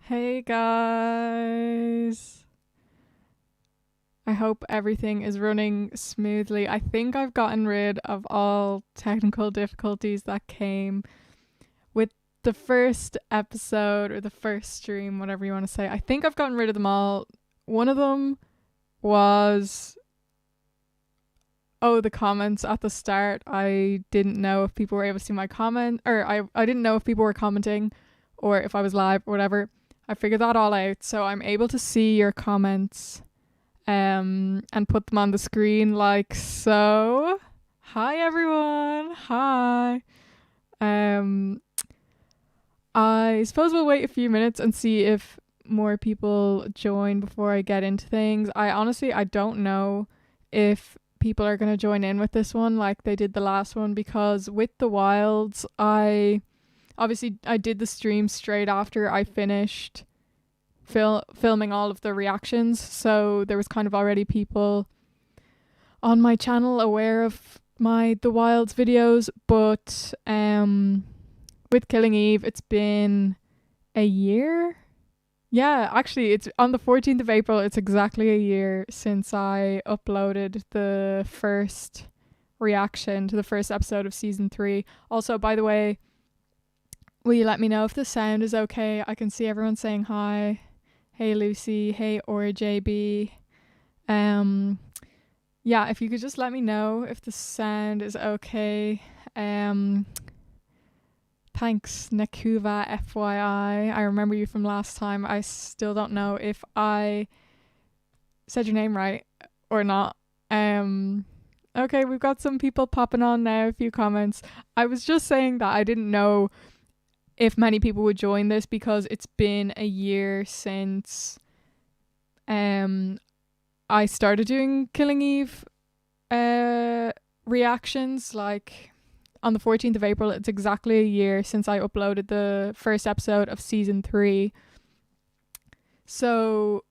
Hey guys. I hope everything is running smoothly. I think I've gotten rid of all technical difficulties that came with the first episode or the first stream, whatever you want to say. I think I've gotten rid of them all. One of them was the comments at the start. I didn't know if people were able to see my comment, or I didn't know if people were commenting or if I was live or whatever. I figured that all out, so I'm able to see your comments and put them on the screen like so. Hi everyone. Hi. Um I suppose we'll wait a few minutes and see if more people join before I get into things. I don't know if people are going to join in with this one like they did the last one, because with the wilds I did the stream straight after I finished filming all of the reactions, so there was kind of already people on my channel aware of the wilds videos. But with Killing Eve, it's been a year. Yeah, actually it's on the 14th of April. It's exactly a year since I uploaded the first reaction to the first episode of season 3. Also, by the way, will you let me know if the sound is okay? I can see everyone saying hi. Hey Lucy, hey OrJB. Yeah, if you could just let me know if the sound is okay. Thanks, Nakuva FYI. I remember you from last time. I still don't know if I said your name right or not. Okay, we've got some people popping on now, a few comments. I was just saying that I didn't know if many people would join this because it's been a year since I started doing Killing Eve reactions. Like on the 14th of April, it's exactly a year since I uploaded the first episode of season 3. So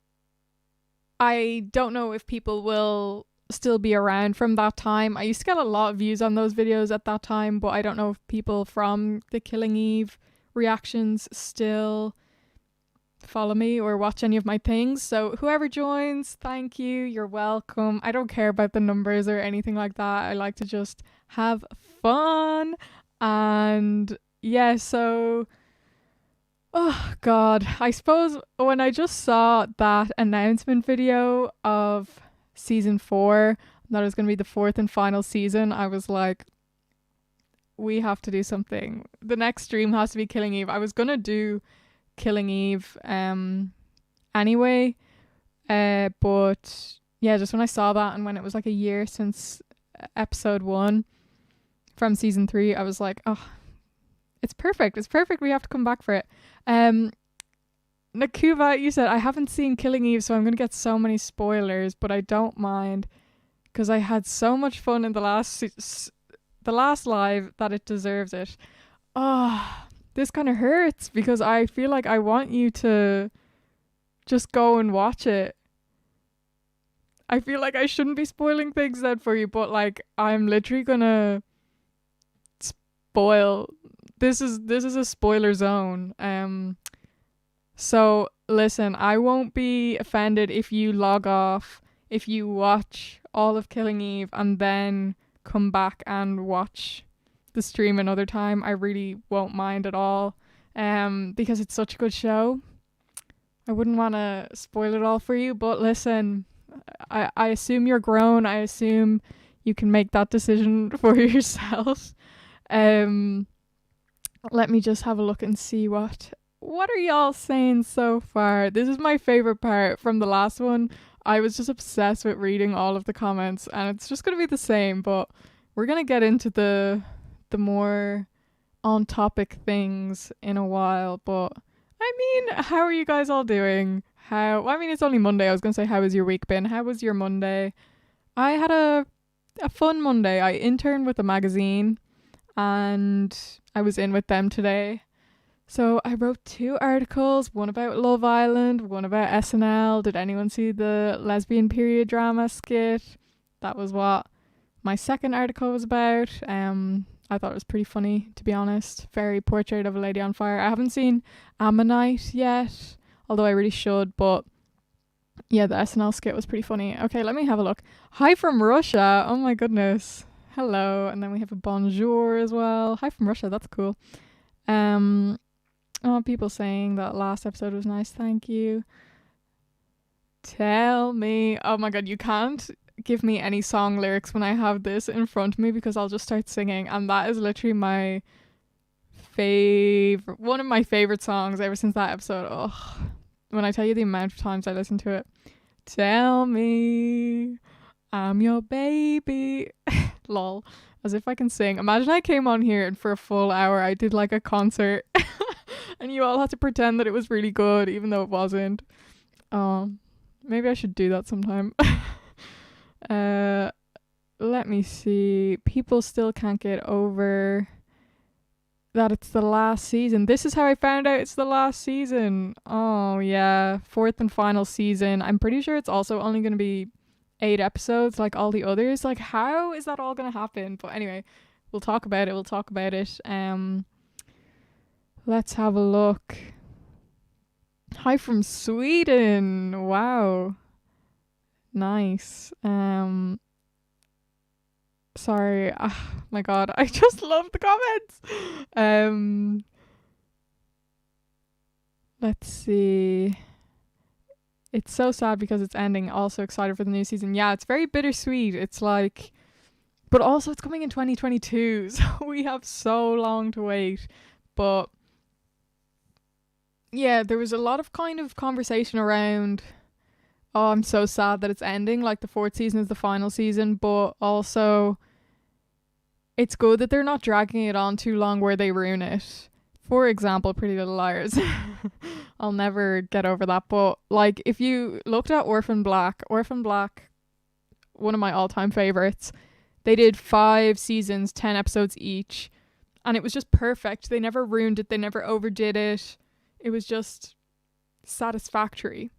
I don't know if people will still be around from that time. I used to get a lot of views on those videos at that time, but I don't know if people from the Killing Eve reactions still follow me or watch any of my things. So whoever joins, thank you, you're welcome. I don't care about the numbers or anything like that. I like to just have fun. And yeah, so oh god, I suppose when I just saw that announcement video of season 4, that it was going to be the 4th and final season, I was like, we have to do something. The next stream has to be Killing Eve. I was gonna do Killing Eve anyway, but yeah, just when I saw that and when it was like a year since episode 1 from season 3, I was like, oh, it's perfect. We have to come back for it. Nakuva, you said I haven't seen Killing Eve, so I'm gonna get so many spoilers, but I don't mind because I had so much fun in the last live that it deserves it. Oh, this kind of hurts because I feel like I want you to just go and watch it. I feel like I shouldn't be spoiling things then for you, but like I'm literally gonna spoil. This is a spoiler zone. So listen, I won't be offended if you log off, if you watch all of Killing Eve and then come back and watch the stream another time. I really won't mind at all, because it's such a good show. I wouldn't want to spoil it all for you, but listen, I assume you're grown. I assume you can make that decision for yourself. Let me just have a look and see what are y'all saying so far. This is my favorite part from the last one. I was just obsessed with reading all of the comments, and it's just going to be the same, but we're going to get into the more on topic things in a while. But I mean, how are you guys all doing? It's only Monday. I was going to say, how has your week been? How was your Monday? I had a fun Monday. I interned with a magazine and I was in with them today. So I wrote 2 articles, one about Love Island, one about SNL. Did anyone see the lesbian period drama skit? That was what my second article was about. I thought it was pretty funny, to be honest. Very Portrait of a Lady on Fire. I haven't seen Ammonite yet. although I really should. But yeah, the SNL skit was pretty funny. Okay, let me have a look. Hi from Russia. Oh my goodness. Hello. And then we have a bonjour as well. Hi from Russia. That's cool. Oh, people saying that last episode was nice. Thank you. Tell me. Oh my god, you can't give me any song lyrics when I have this in front of me because I'll just start singing. And that is literally my favorite, one of my favorite songs ever since that episode. Oh, when I tell you the amount of times I listen to it. Tell me I'm your baby. Lol. As if I can sing. Imagine I came on here and for a full hour I did like a concert and you all had to pretend that it was really good even though it wasn't. Maybe I should do that sometime. Let me see. People still can't get over that it's the last season. This is how I found out it's the last season. Oh yeah, fourth and final season. I'm pretty sure it's also only going to be 8 episodes like all the others. Like, how is that all going to happen? But anyway, we'll talk about it. Let's have a look. Hi from Sweden. Wow. Nice. Sorry. Oh my god, I just love the comments. Let's see. It's so sad because it's ending. Also excited for the new season. Yeah, it's very bittersweet. It's like, but also it's coming in 2022, so we have so long to wait. But yeah, there was a lot of kind of conversation around, oh, I'm so sad that it's ending. Like the 4th season is the final season, but also it's good that they're not dragging it on too long where they ruin it. For example, Pretty Little Liars. I'll never get over that. But like, if you looked at Orphan Black, one of my all-time favorites, they did 5 seasons, 10 episodes each, and it was just perfect. They never ruined it. They never overdid it. It was just satisfactory.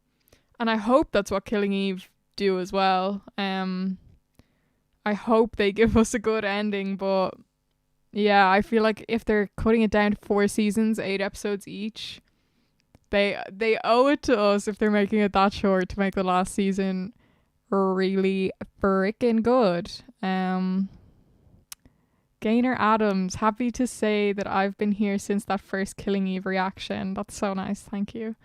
And I hope that's what Killing Eve do as well. I hope they give us a good ending, but yeah, I feel like if they're cutting it down to 4 seasons, 8 episodes each, they owe it to us if they're making it that short to make the last season really freaking good. Gaynor Adams, happy to say that I've been here since that first Killing Eve reaction. That's so nice, thank you.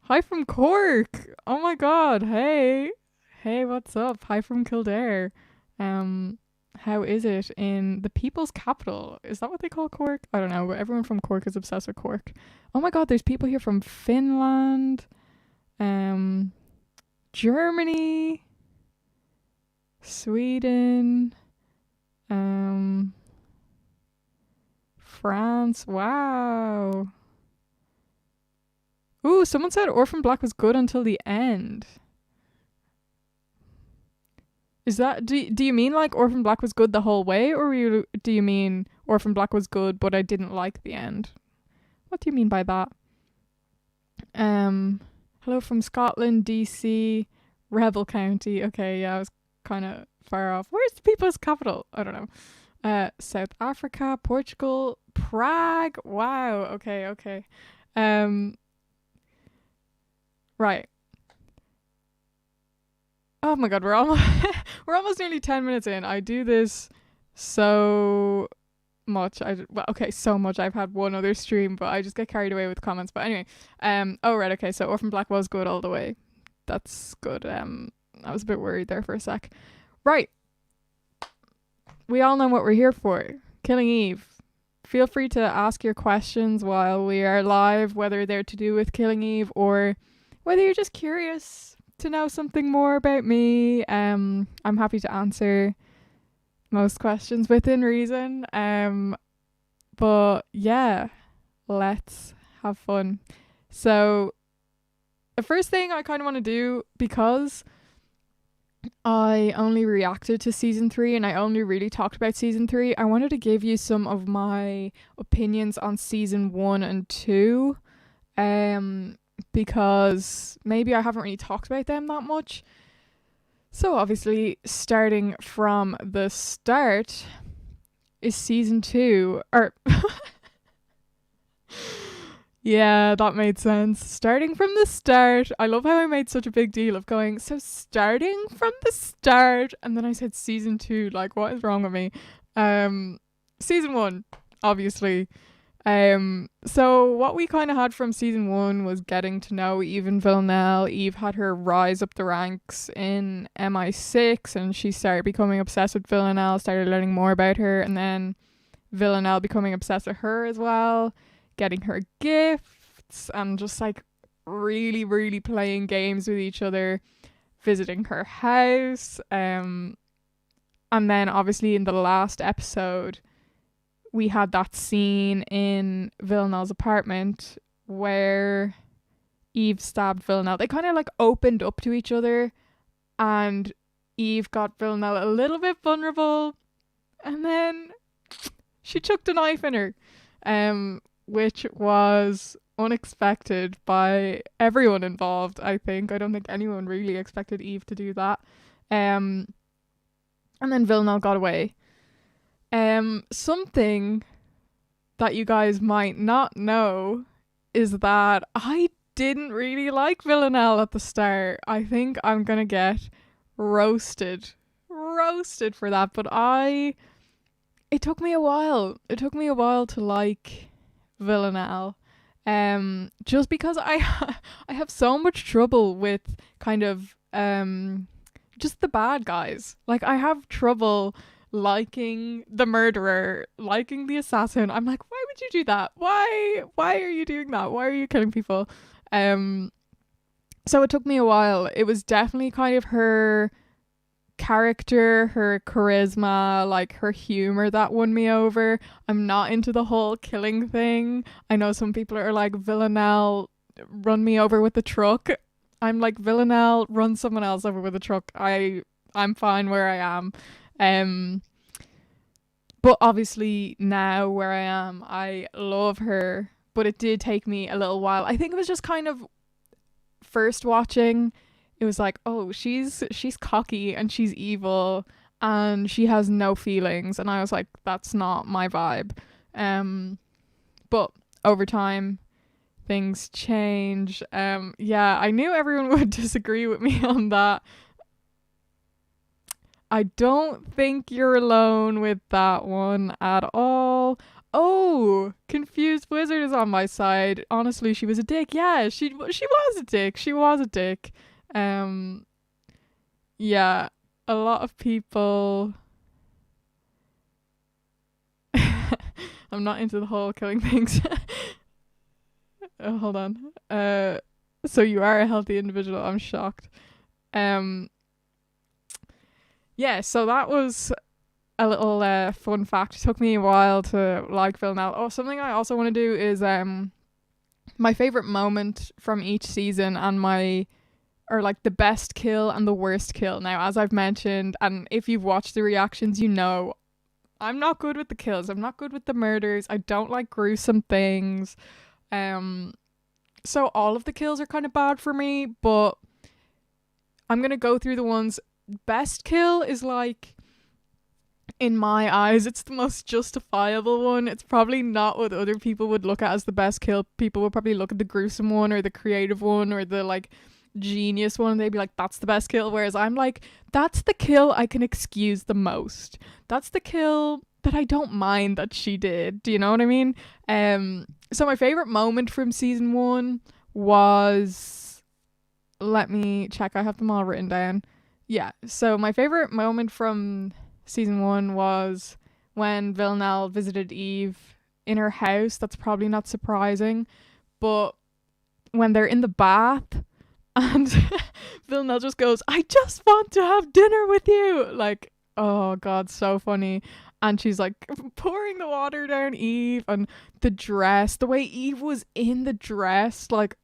Hi from Cork. Oh my god. Hey, what's up? Hi from Kildare. How is it in the people's capital? Is that what they call Cork? I don't know, but everyone from Cork is obsessed with Cork. Oh my god, there's people here from Finland, Germany, Sweden, France. Wow. Ooh, someone said Orphan Black was good until the end. Is that, do you mean like Orphan Black was good the whole way, or do you mean Orphan Black was good but I didn't like the end? What do you mean by that? Hello from Scotland, DC, Rebel County. Okay, yeah, I was kind of far off. Where's the people's capital? I don't know. South Africa, Portugal, Prague. Wow. Okay. Right. Oh my god, we're almost nearly 10 minutes in. I do this so much. So much. I've had one other stream, but I just get carried away with comments. But anyway, okay, so Orphan Black was good all the way. That's good. I was a bit worried there for a sec. Right. We all know what we're here for. Killing Eve. Feel free to ask your questions while we are live, whether they're to do with Killing Eve or whether you're just curious to know something more about me. I'm happy to answer most questions within reason. But yeah, let's have fun. So the first thing I kind of want to do, because I only reacted to season 3 and I only really talked about season 3, I wanted to give you some of my opinions on season 1 and 2. Because maybe I haven't really talked about them that much. So obviously, starting from the start, is season 2 or yeah, that made sense. Starting from the start. I love how I made such a big deal of going, so starting from the start, and then I said season 2. Like, what is wrong with me? Season 1, obviously. So what we kind of had from season 1 was getting to know Eve and Villanelle. Eve had her rise up the ranks in MI6, and she started becoming obsessed with Villanelle, started learning more about her, and then Villanelle becoming obsessed with her as well, getting her gifts, and just like really, really playing games with each other, visiting her house. And then obviously in the last episode, we had that scene in Villanelle's apartment where Eve stabbed Villanelle. They kind of like opened up to each other, and Eve got Villanelle a little bit vulnerable, and then she chucked a knife in her, which was unexpected by everyone involved, I think. I don't think anyone really expected Eve to do that. And then Villanelle got away. Something that you guys might not know is that I didn't really like Villanelle at the start. I think I'm gonna get roasted for that, but it took me a while. It took me a while to like Villanelle. Just because I I have so much trouble with kind of just the bad guys. Like, I have trouble liking the murderer, liking the assassin. I'm like, why would you do that? Why are you doing that? Why are you killing people? So it took me a while. It was definitely kind of her character, her charisma, like her humor that won me over. I'm not into the whole killing thing. I know some people are like, Villanelle, run me over with the truck. I'm like, Villanelle, run someone else over with a truck. I'm fine where I am. But obviously now where I am, I love her, but it did take me a little while. I think it was just kind of first watching, it was like, oh, she's cocky and she's evil and she has no feelings, and I was like, that's not my vibe. But over time things change. Yeah, I knew everyone would disagree with me on that. I don't think you're alone with that one at all. Oh, Confused Wizard is on my side. Honestly, she was a dick. Yeah, she was a dick. She was a dick. Yeah, a lot of people. I'm not into the whole killing things. Hold on. So you are a healthy individual. I'm shocked. Yeah, so that was a little fun fact. It took me a while to like Villanelle. Oh, something I also want to do is my favorite moment from each season, and the best kill and the worst kill. Now, as I've mentioned, and if you've watched the reactions, you know I'm not good with the kills. I'm not good with the murders. I don't like gruesome things. So all of the kills are kind of bad for me, but I'm going to go through the ones. Best kill is like, in my eyes, it's the most justifiable one. It's probably not what other people would look at as the best kill. People would probably look at the gruesome one or the creative one or the like genius one, and they'd be like, that's the best kill. Whereas I'm like, that's the kill I can excuse the most. That's the kill that I don't mind that she did. Do you know what I mean? So my favorite moment from season 1 was, let me check, I have them all written down. Yeah, so my favorite moment from season 1 was when Villanelle visited Eve in her house. That's probably not surprising, but when they're in the bath and Villanelle just goes, I just want to have dinner with you. Like, oh God, so funny. And she's like pouring the water down Eve, and the dress, the way Eve was in the dress, like,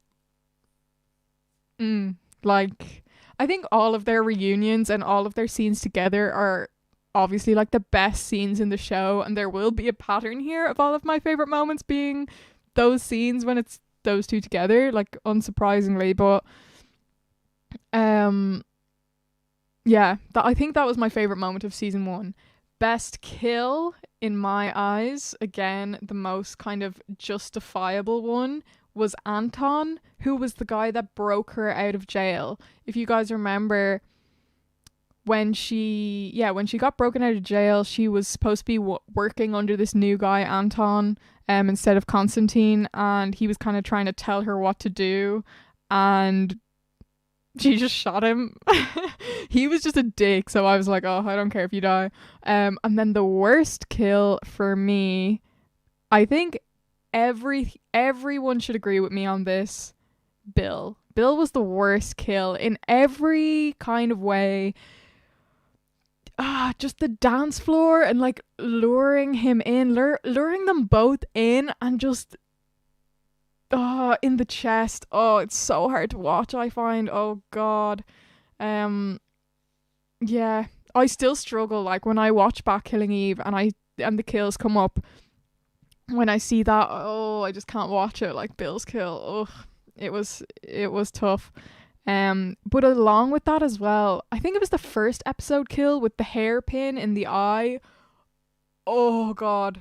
I think all of their reunions and all of their scenes together are obviously like the best scenes in the show, and there will be a pattern here of all of my favorite moments being those scenes when it's those two together, like, unsurprisingly. But yeah, I think that was my favorite moment of season 1. Best kill in my eyes, again, the most kind of justifiable one was Anton, who was the guy that broke her out of jail. If you guys remember, when she got broken out of jail, she was supposed to be working under this new guy, Anton, instead of Constantine, and he was kind of trying to tell her what to do, and she just shot him. He was just a dick, so I was like, oh, I don't care if you die. And then the worst kill for me, I think everyone should agree with me on this. Bill. Bill was the worst kill in every kind of way. Just the dance floor and like luring him in, luring them both in, and just in the chest. Oh, it's so hard to watch, I find. Oh god. Yeah, I still struggle like when I watch back Killing Eve and the kills come up. When I see that, oh, I just can't watch it. Like Bill's kill. Oh, it was tough. But along with that as well, I think it was the first episode kill with the hairpin in the eye. Oh god.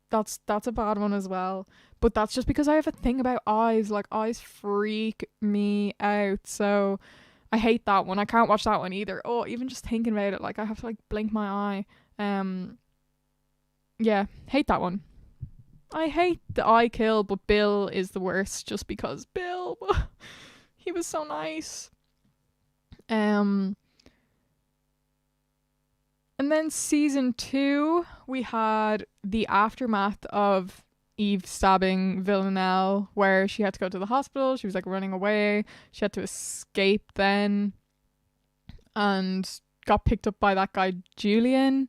That's a bad one as well. But that's just because I have a thing about eyes. Like, eyes freak me out. So I hate that one. I can't watch that one either. Oh, even just thinking about it, like I have to like blink my eye. Yeah, hate that one. I hate the eye kill, but Bill is the worst just because Bill, he was so nice. And then season 2, we had the aftermath of Eve stabbing Villanelle, where she had to go to the hospital. She was like running away. She had to escape then, and got picked up by that guy Julian.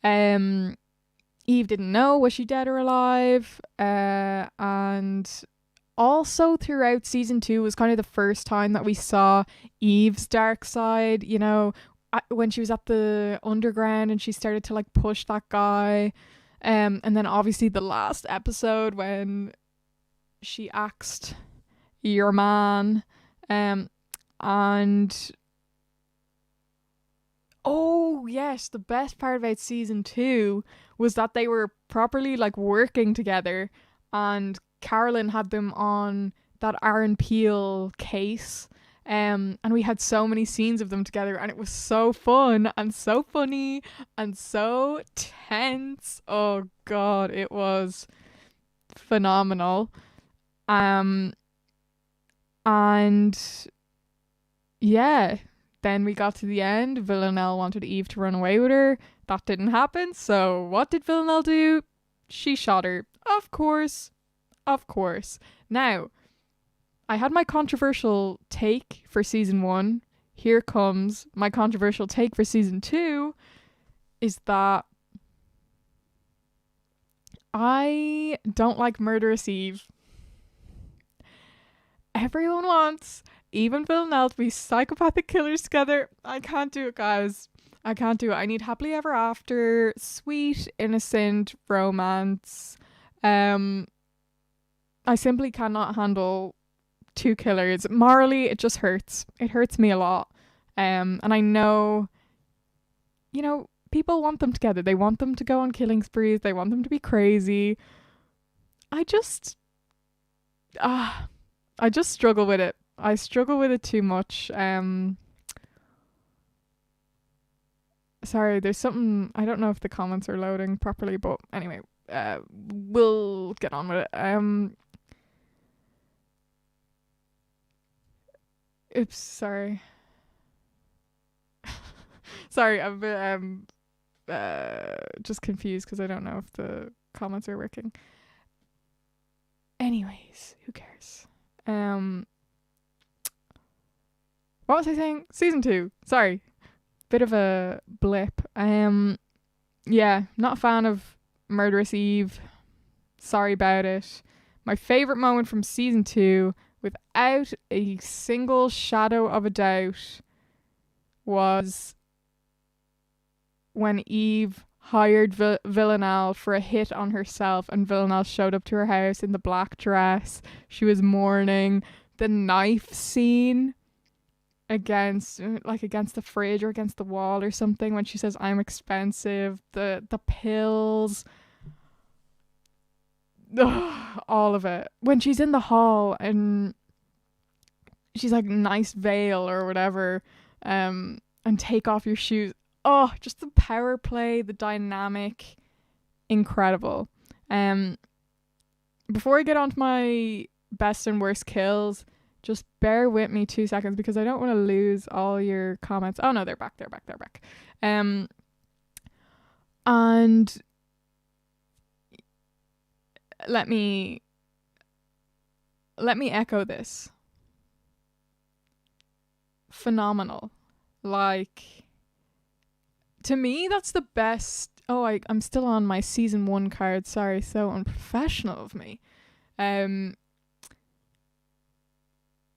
Eve didn't know, was she dead or alive? And also throughout season 2 was kind of the first time that we saw Eve's dark side, you know, when she was at the underground and she started to like push that guy. And then obviously the last episode when she axed your man. And oh yes, the best part about season 2 was that they were properly like working together, and Carolyn had them on that Aaron Peel case. And we had so many scenes of them together, and it was so fun and so funny and so tense. Oh god, it was phenomenal. And yeah, then we got to the end. Villanelle wanted Eve to run away with her. That didn't happen. So what did Villanelle do? She shot her. Of course. Now, I had my controversial take for season 1. Here comes my controversial take for season 2, is that I don't like Murderous Eve. Everyone wants Eve and Villanelle to be psychopathic killers together. I can't do it, guys. I can't do it. I need happily ever after, sweet, innocent romance. I simply cannot handle two killers. Morally, it just hurts. It hurts me a lot. And I know, you know, people want them together. They want them to go on killing sprees. They want them to be crazy. I just struggle with it. I struggle with it too much. Sorry, there's something, I don't know if the comments are loading properly, but anyway, we'll get on with it. Oops, sorry. Sorry, I'm just confused because I don't know if the comments are working. Anyways, who cares? What was I saying? Season 2. Sorry. Bit of a blip. Yeah, not a fan of Murderous Eve. Sorry about it. My favourite moment from season 2, without a single shadow of a doubt, was when Eve hired Villanelle for a hit on herself, and Villanelle showed up to her house in the black dress. She was mourning. The knife scene. against the fridge or against the wall or something when she says I'm expensive, the pills, ugh, all of it. When she's in the hall and she's like nice veil or whatever, and take off your shoes. Oh, just the power play, the dynamic, incredible. Before I get on to my best and worst kills, just bear with me 2 seconds because I don't want to lose all your comments. Oh no, they're back. And let me echo this. Phenomenal. Like, to me, that's the best. Oh, I'm still on my season 1 card. Sorry, so unprofessional of me.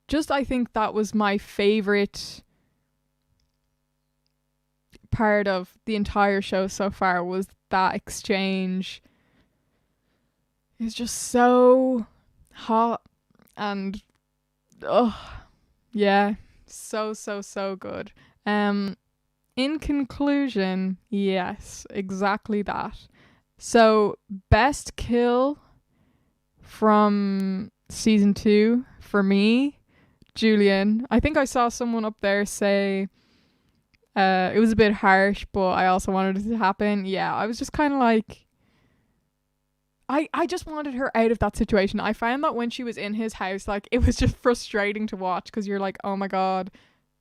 Just I think that was my favorite part of the entire show so far, was that exchange. It's just so hot and yeah, so good. In conclusion, yes, exactly that. So, best kill from season 2 for me, Julian. I think I saw someone up there say it was a bit harsh, but I also wanted it to happen. Yeah, I was just kind of like, I just wanted her out of that situation. I found that when she was in his house, like, it was just frustrating to watch because you're like, oh my god,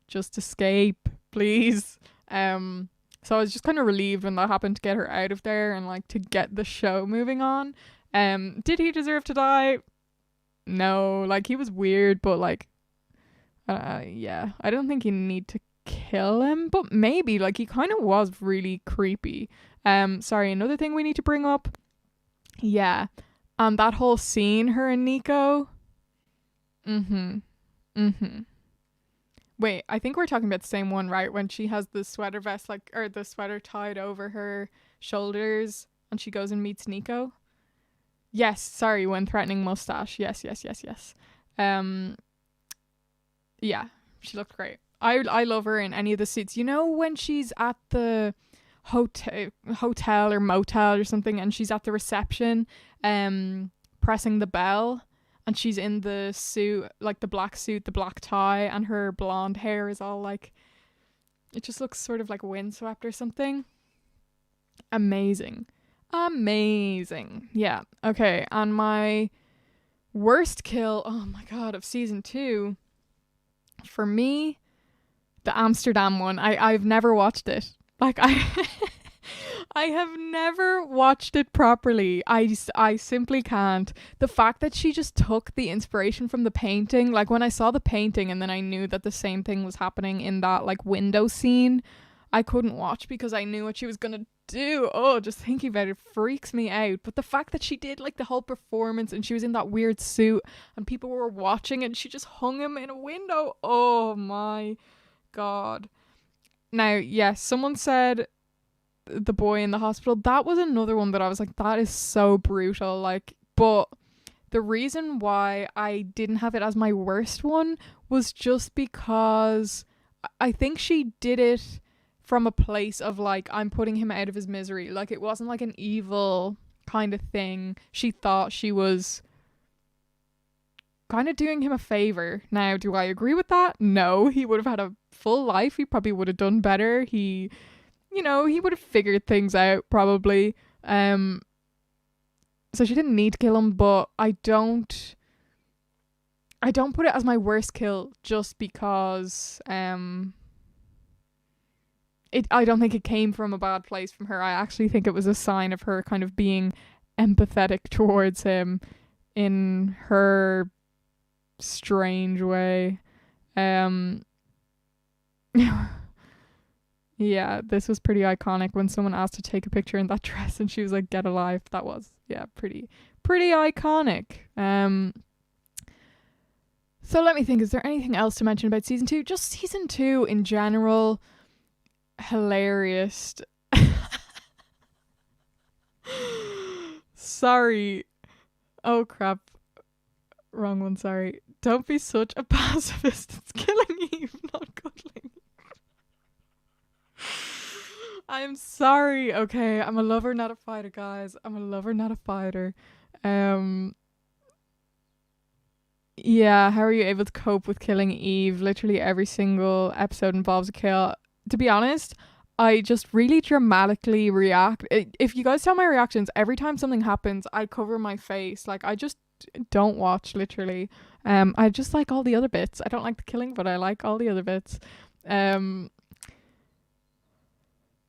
just escape, please. So I was just kind of relieved when that happened, to get her out of there and like to get the show moving on. Did he deserve to die? No, like, he was weird, but like, yeah, I don't think you need to kill him, but maybe, like, he kind of was really creepy. Sorry, another thing we need to bring up. Yeah, that whole scene, her and Nico. Wait, I think we're talking about the same one, right? When she has the sweater vest, like, or the sweater tied over her shoulders and she goes and meets Nico. Yes, sorry, when threatening mustache. Yes. Yeah, she looked great. I love her in any of the suits. You know, when she's at the hotel or motel or something and she's at the reception pressing the bell and she's in the suit, like the black suit, the black tie, and her blonde hair is all like, it just looks sort of like windswept or something. Amazing. Yeah, okay, and my worst kill, oh my god, of season 2, for me, the Amsterdam one. I've never watched it. Like, I have never watched it properly. I simply can't. The fact that she just took the inspiration from the painting, like when I saw the painting and then I knew that the same thing was happening in that like window scene, I couldn't watch because I knew what she was gonna do. Oh, just thinking about it freaks me out. But the fact that she did like the whole performance and she was in that weird suit and people were watching and she just hung him in a window. Oh my god. Now, yes, someone said the boy in the hospital. That was another one that I was like, that is so brutal. Like, but the reason why I didn't have it as my worst one was just because I think she did it from a place of like, I'm putting him out of his misery. Like, it wasn't like an evil kind of thing. She thought she was kind of doing him a favor. Now, do I agree with that? No, he would have had a full life. He probably would have done better. He would have figured things out probably. So she didn't need to kill him, but I don't put it as my worst kill just because I don't think it came from a bad place from her. I actually think it was a sign of her kind of being empathetic towards him in her strange way. Yeah, this was pretty iconic when someone asked to take a picture in that dress and she was like, get a life. That was, yeah, pretty iconic. So let me think, is there anything else to mention about season 2? Just season 2 in general, hilarious. Sorry. Oh crap. Wrong one, sorry. Don't be such a pacifist. It's killing you. Not good. I'm sorry. Okay, I'm a lover, not a fighter, guys. I'm a lover, not a fighter. Um, yeah, how are you able to cope with killing Eve? Literally every single episode involves a kill. To be honest, I just really dramatically react. If you guys saw my reactions, every time something happens, I cover my face. Like, I just don't watch, literally. I just like all the other bits. I don't like the killing, but I like all the other bits. Um,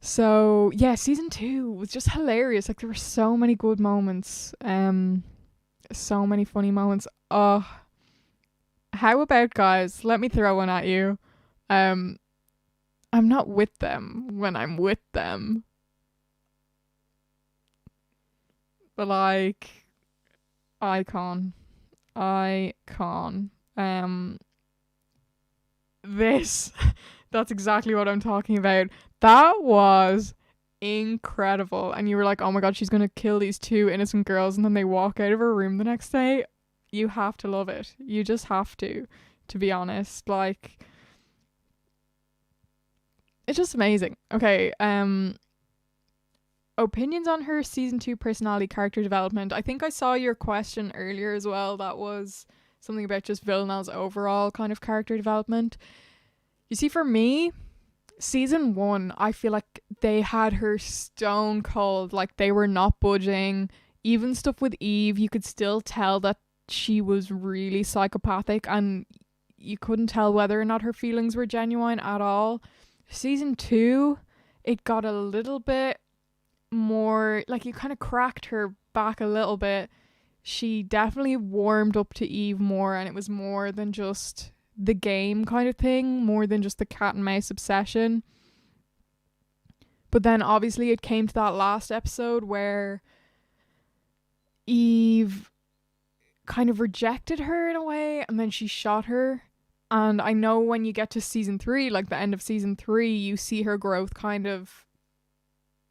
so yeah, season 2 was just hilarious. Like, there were so many good moments. So many funny moments. Oh, how about, guys? Let me throw one at you. Um, I'm not with them when I'm with them. But like, icon, icon. This, that's exactly what I'm talking about. That was incredible. And you were like, oh my god, she's gonna kill these two innocent girls, and then they walk out of her room the next day. You have to love it. You just have to be honest. Like, it's just amazing. Okay, opinions on her season 2 personality character development. I think I saw your question earlier as well. That was something about just Villanelle's overall kind of character development. You see, for me, season 1, I feel like they had her stone cold. Like, they were not budging. Even stuff with Eve, you could still tell that she was really psychopathic, and you couldn't tell whether or not her feelings were genuine at all. Season 2, it got a little bit more, like, you kind of cracked her back a little bit. She definitely warmed up to Eve more, and it was more than just the game kind of thing, more than just the cat and mouse obsession. But then obviously it came to that last episode where Eve kind of rejected her in a way, and then she shot her. And I know when you get to season 3, like the end of season 3, you see her growth, kind of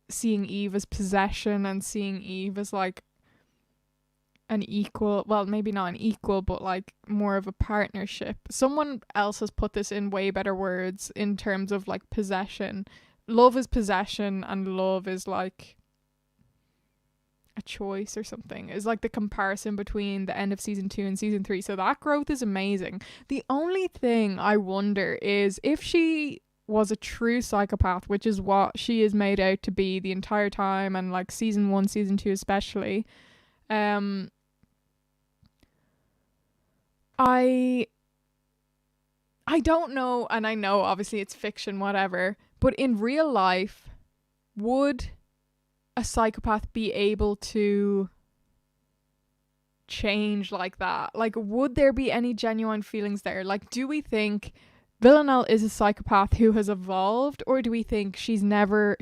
seeing Eve as possession and seeing Eve as like an equal, well, maybe not an equal, but like more of a partnership. Someone else has put this in way better words in terms of like possession. Love is possession, and love is like a choice or something. Is like the comparison between the end of season 2 and season 3. So that growth is amazing. The only thing I wonder is if she was a true psychopath, which is what she is made out to be the entire time, and like season 1, season 2 especially. I don't know, and I know obviously it's fiction, whatever, but in real life, would a psychopath be able to change like that? Like, would there be any genuine feelings there? Like, do we think Villanelle is a psychopath who has evolved, or do we think she was never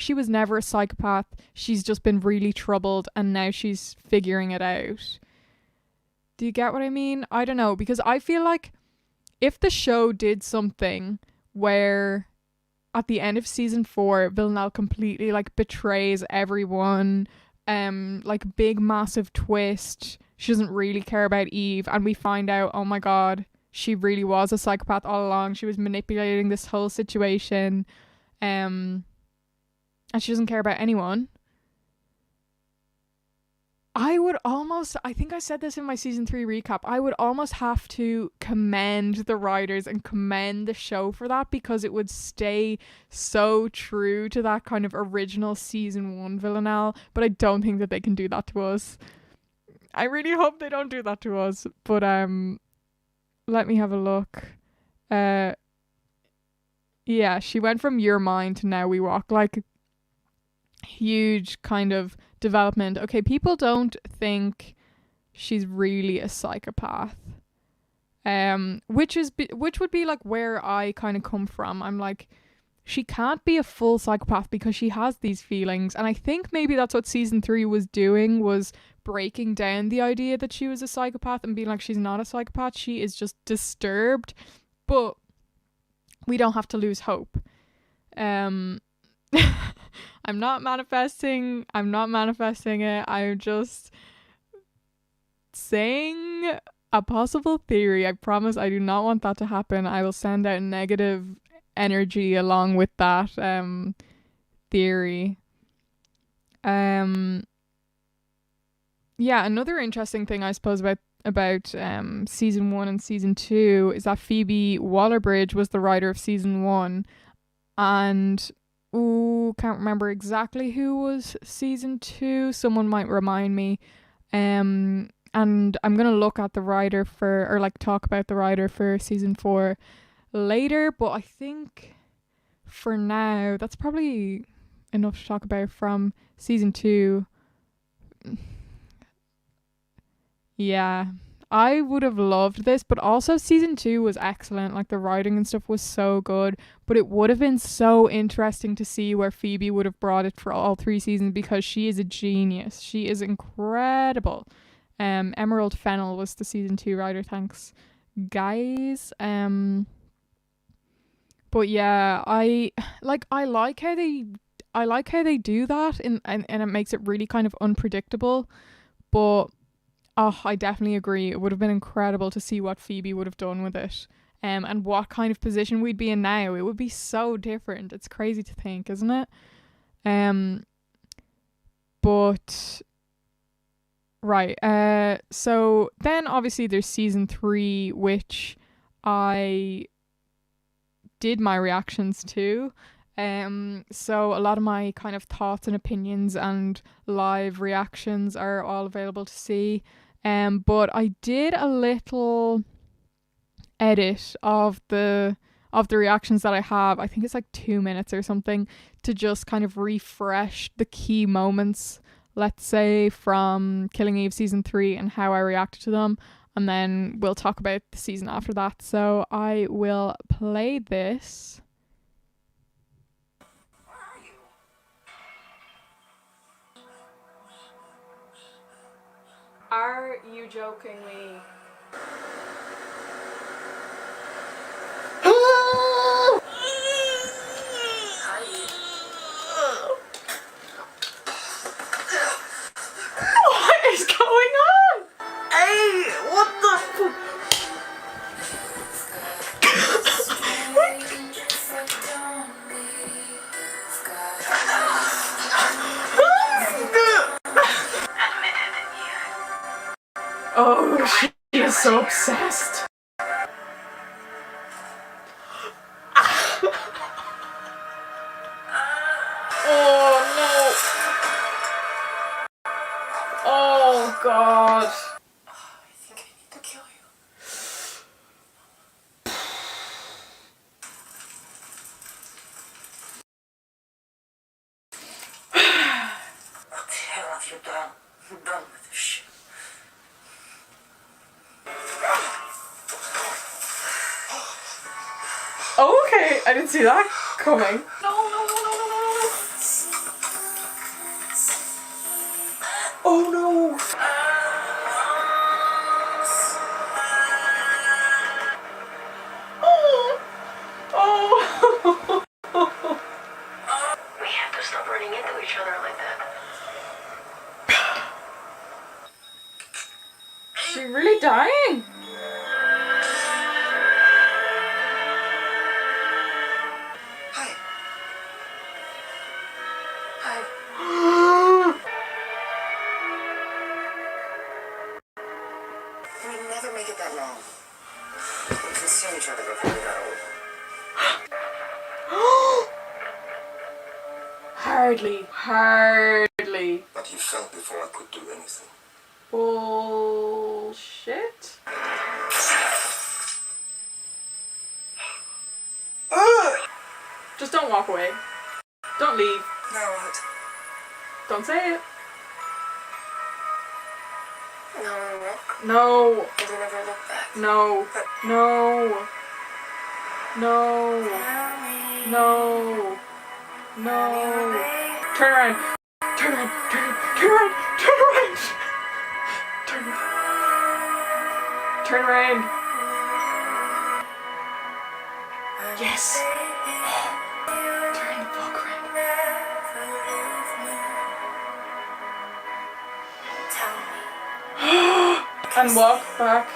a psychopath, she's just been really troubled and now she's figuring it out? Do you get what I mean? I don't know, because I feel like if the show did something where at the end of season 4, Villanelle completely like betrays everyone, like big massive twist, she doesn't really care about Eve, and we find out, oh my god, she really was a psychopath all along. She was manipulating this whole situation, and she doesn't care about anyone. I think I said this in my season 3 recap, I would almost have to commend the writers and commend the show for that, because it would stay so true to that kind of original season 1 Villanelle, but I don't think that they can do that to us. I really hope they don't do that to us, but let me have a look. Yeah, she went from Your Mind to Now We Walk, like huge kind of development. Okay, people don't think she's really a psychopath, which would be like where I kind of come from. I'm like, she can't be a full psychopath because she has these feelings, and I think maybe that's what season 3 was doing, was breaking down the idea that she was a psychopath and being like, she's not a psychopath, she is just disturbed, but we don't have to lose hope. I'm not manifesting it. I'm just saying a possible theory. I promise I do not want that to happen. I will send out negative energy along with that theory. Yeah, another interesting thing I suppose about season 1 and season 2 is that Phoebe Waller-Bridge was the writer of season 1, and can't remember exactly who was season 2. Someone might remind me. And I'm gonna look at the writer for, or like talk about the writer for season 4 later, but I think for now that's probably enough to talk about from season 2. Yeah, I would have loved this, but also season 2 was excellent. Like the writing and stuff was so good, but it would have been so interesting to see where Phoebe would have brought it for all 3 seasons, because she is a genius. She is incredible. Emerald Fennell was the season 2 writer. Thanks, guys. But yeah, I like how they do that, and it makes it really kind of unpredictable. But I definitely agree. It would have been incredible to see what Phoebe would have done with it. And what kind of position we'd be in now. It would be so different. It's crazy to think, isn't it? But right. So then obviously there's season 3, which I did my reactions to. So a lot of my kind of thoughts and opinions and live reactions are all available to see. But I did a little edit of the reactions that I have. I think it's like 2 minutes or something, to just kind of refresh the key moments, let's say, from Killing Eve season 3 and how I reacted to them. And then we'll talk about the season after that. So I will play this. Are you joking me? What is going on? Hey, what the fuck? Oh, she is so obsessed. Oh no. Oh god. I think I need to kill you. What the hell have you done? I'm done with this shit. Oh, okay. I didn't see that coming. No. Oh no. Oh. We have to stop running into each other like that. She really dying? Hi. We'd never make it that long. We consumed each other before we got old. Hardly. But you felt before I could do anything. Bullshit. Just don't walk away. Don't leave. Now what? Don't say it. Now we walk. No. And we never look back. No. Turn around. Yes. Turn the fuck around. And walk back.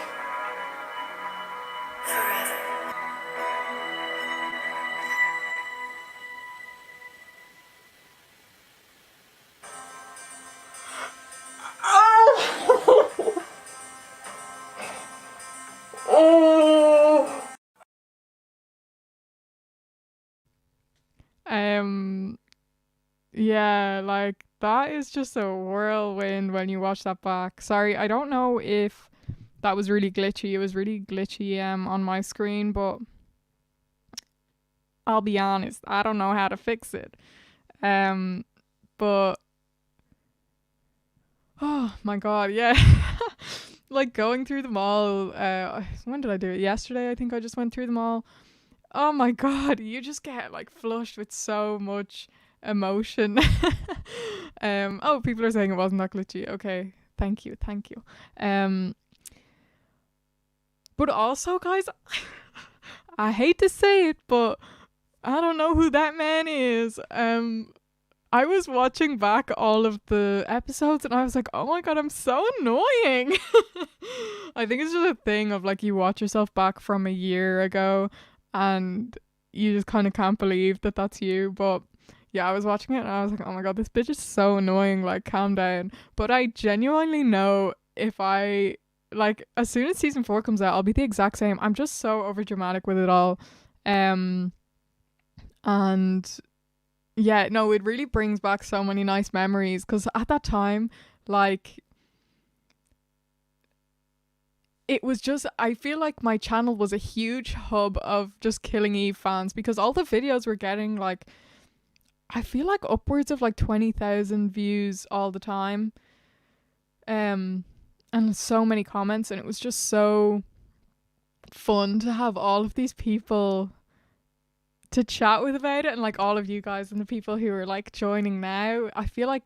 Yeah, like that is just a whirlwind when you watch that back. Sorry, I don't know if that was really glitchy. It was really glitchy on my screen, but I'll be honest, I don't know how to fix it. Um but oh my god, yeah. Like going through them all. When did I do it? Yesterday, I think I just went through them all. Oh my god, you just get like flushed with so much emotion. Oh, people are saying it wasn't that glitchy. Okay, thank you, thank you. Um, but also, guys, I hate to say it, but I don't know who that man is. I was watching back all of the episodes and I was like, oh my god, I'm so annoying. I think it's just a thing of like you watch yourself back from a year ago and you just kind of can't believe that that's you. But yeah, I was watching it and I was like, oh my god, this bitch is so annoying. Like, calm down. But I genuinely know if I, like, as soon as season 4 comes out, I'll be the exact same. I'm just so over dramatic with it all. And yeah, no, it really brings back so many nice memories because at that time, like, it was just, I feel like my channel was a huge hub of just Killing Eve fans because all the videos were getting, like, I feel like upwards of like 20,000 views all the time. And so many comments, and it was just so fun to have all of these people to chat with about it, and like all of you guys and the people who are like joining now. I feel like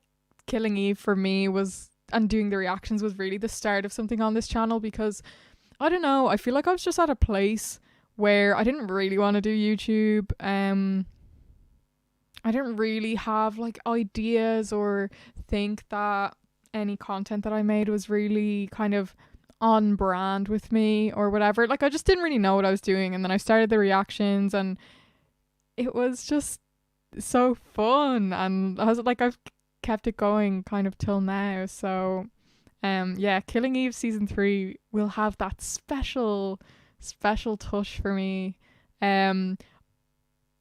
Killing Eve for me was, and doing the reactions was really the start of something on this channel because I don't know, I feel like I was just at a place where I didn't really want to do YouTube. I didn't really have like ideas or think that any content that I made was really kind of on brand with me or whatever. Like I just didn't really know what I was doing, and then I started the reactions and it was just so fun, and I was like, I've kept it going kind of till now. So yeah, Killing Eve season 3 will have that special touch for me. um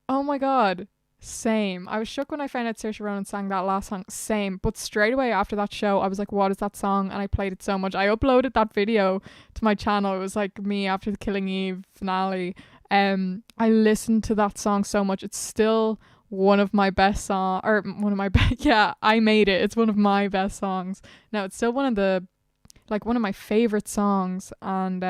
oh my god, same. I was shook when I found out Saoirse Ronan sang that last song. Same. But straight away after that show, I was like, what is that song? And I played it so much. I uploaded that video to my channel. It was like me after the Killing Eve finale. I listened to that song so much. It's still one of my best songs, or one of my best, yeah, I made it. It's one of my best songs. Now, it's still one of the, like, one of my favorite songs, and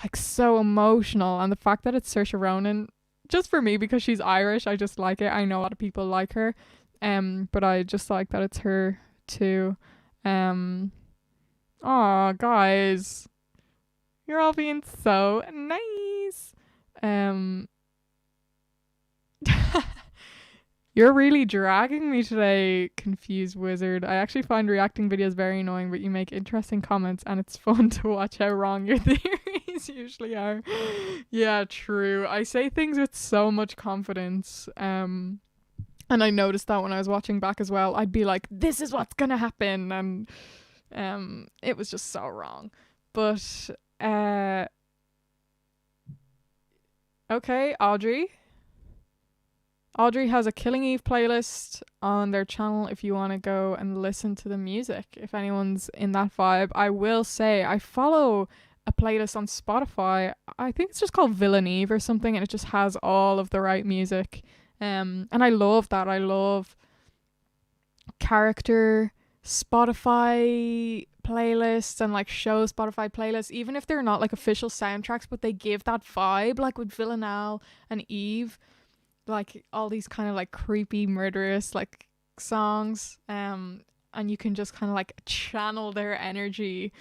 like so emotional. And the fact that it's Saoirse Ronan, just for me because she's Irish, I just like it. I know a lot of people like her, but I just like that it's her too. Oh guys, you're all being so nice. Um, you're really dragging me today, confused wizard. I actually find reacting videos very annoying, but you make interesting comments and it's fun to watch how wrong your theories usually are. Yeah, true. I say things with so much confidence. And I noticed that when I was watching back as well. I'd be like, this is what's gonna happen, and it was just so wrong. But okay, Audrey has a Killing Eve playlist on their channel if you want to go and listen to the music. If anyone's in that vibe, I will say I follow a playlist on Spotify. I think it's just called Villain Eve or something, and it just has all of the right music. And I love that. I love character Spotify playlists and like show Spotify playlists, even if they're not like official soundtracks, but they give that vibe, like with Villanelle and Eve, like all these kind of like creepy murderous like songs, and you can just kind of like channel their energy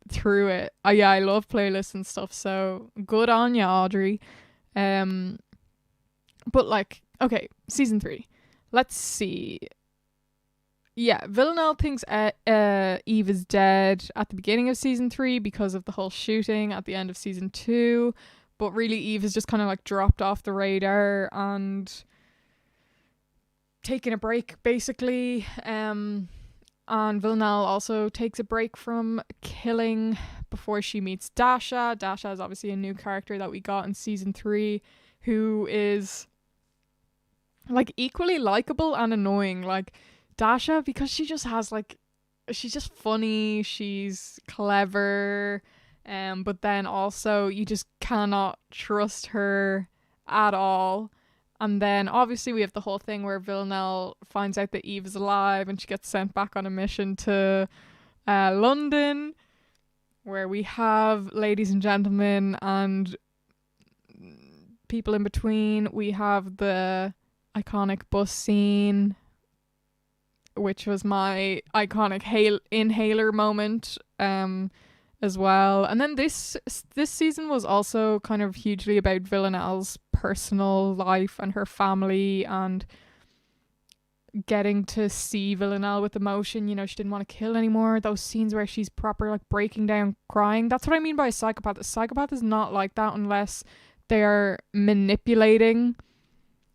through it. Yeah, I love playlists and stuff, so good on you, Audrey. But like, okay, season 3, let's see. Yeah, Villanelle thinks Eve is dead at the beginning of season 3 because of the whole shooting at the end of season 2. But really, Eve has just kind of like dropped off the radar and taken a break, basically. And Villanelle also takes a break from killing before she meets Dasha. Dasha is obviously a new character that we got in season 3, who is like equally likable and annoying. Like Dasha, because she just has like, she's just funny, she's clever, but then also you just cannot trust her at all. And then obviously we have the whole thing where Villanelle finds out that Eve is alive and she gets sent back on a mission to London, where we have, ladies and gentlemen, and people in between, we have the iconic bus scene, which was my iconic inhaler moment as well. And then this season was also kind of hugely about Villanelle's personal life and her family, and getting to see Villanelle with emotion. You know, she didn't want to kill anymore. Those scenes where she's proper like breaking down crying. That's what I mean by a psychopath. A psychopath is not like that unless they're manipulating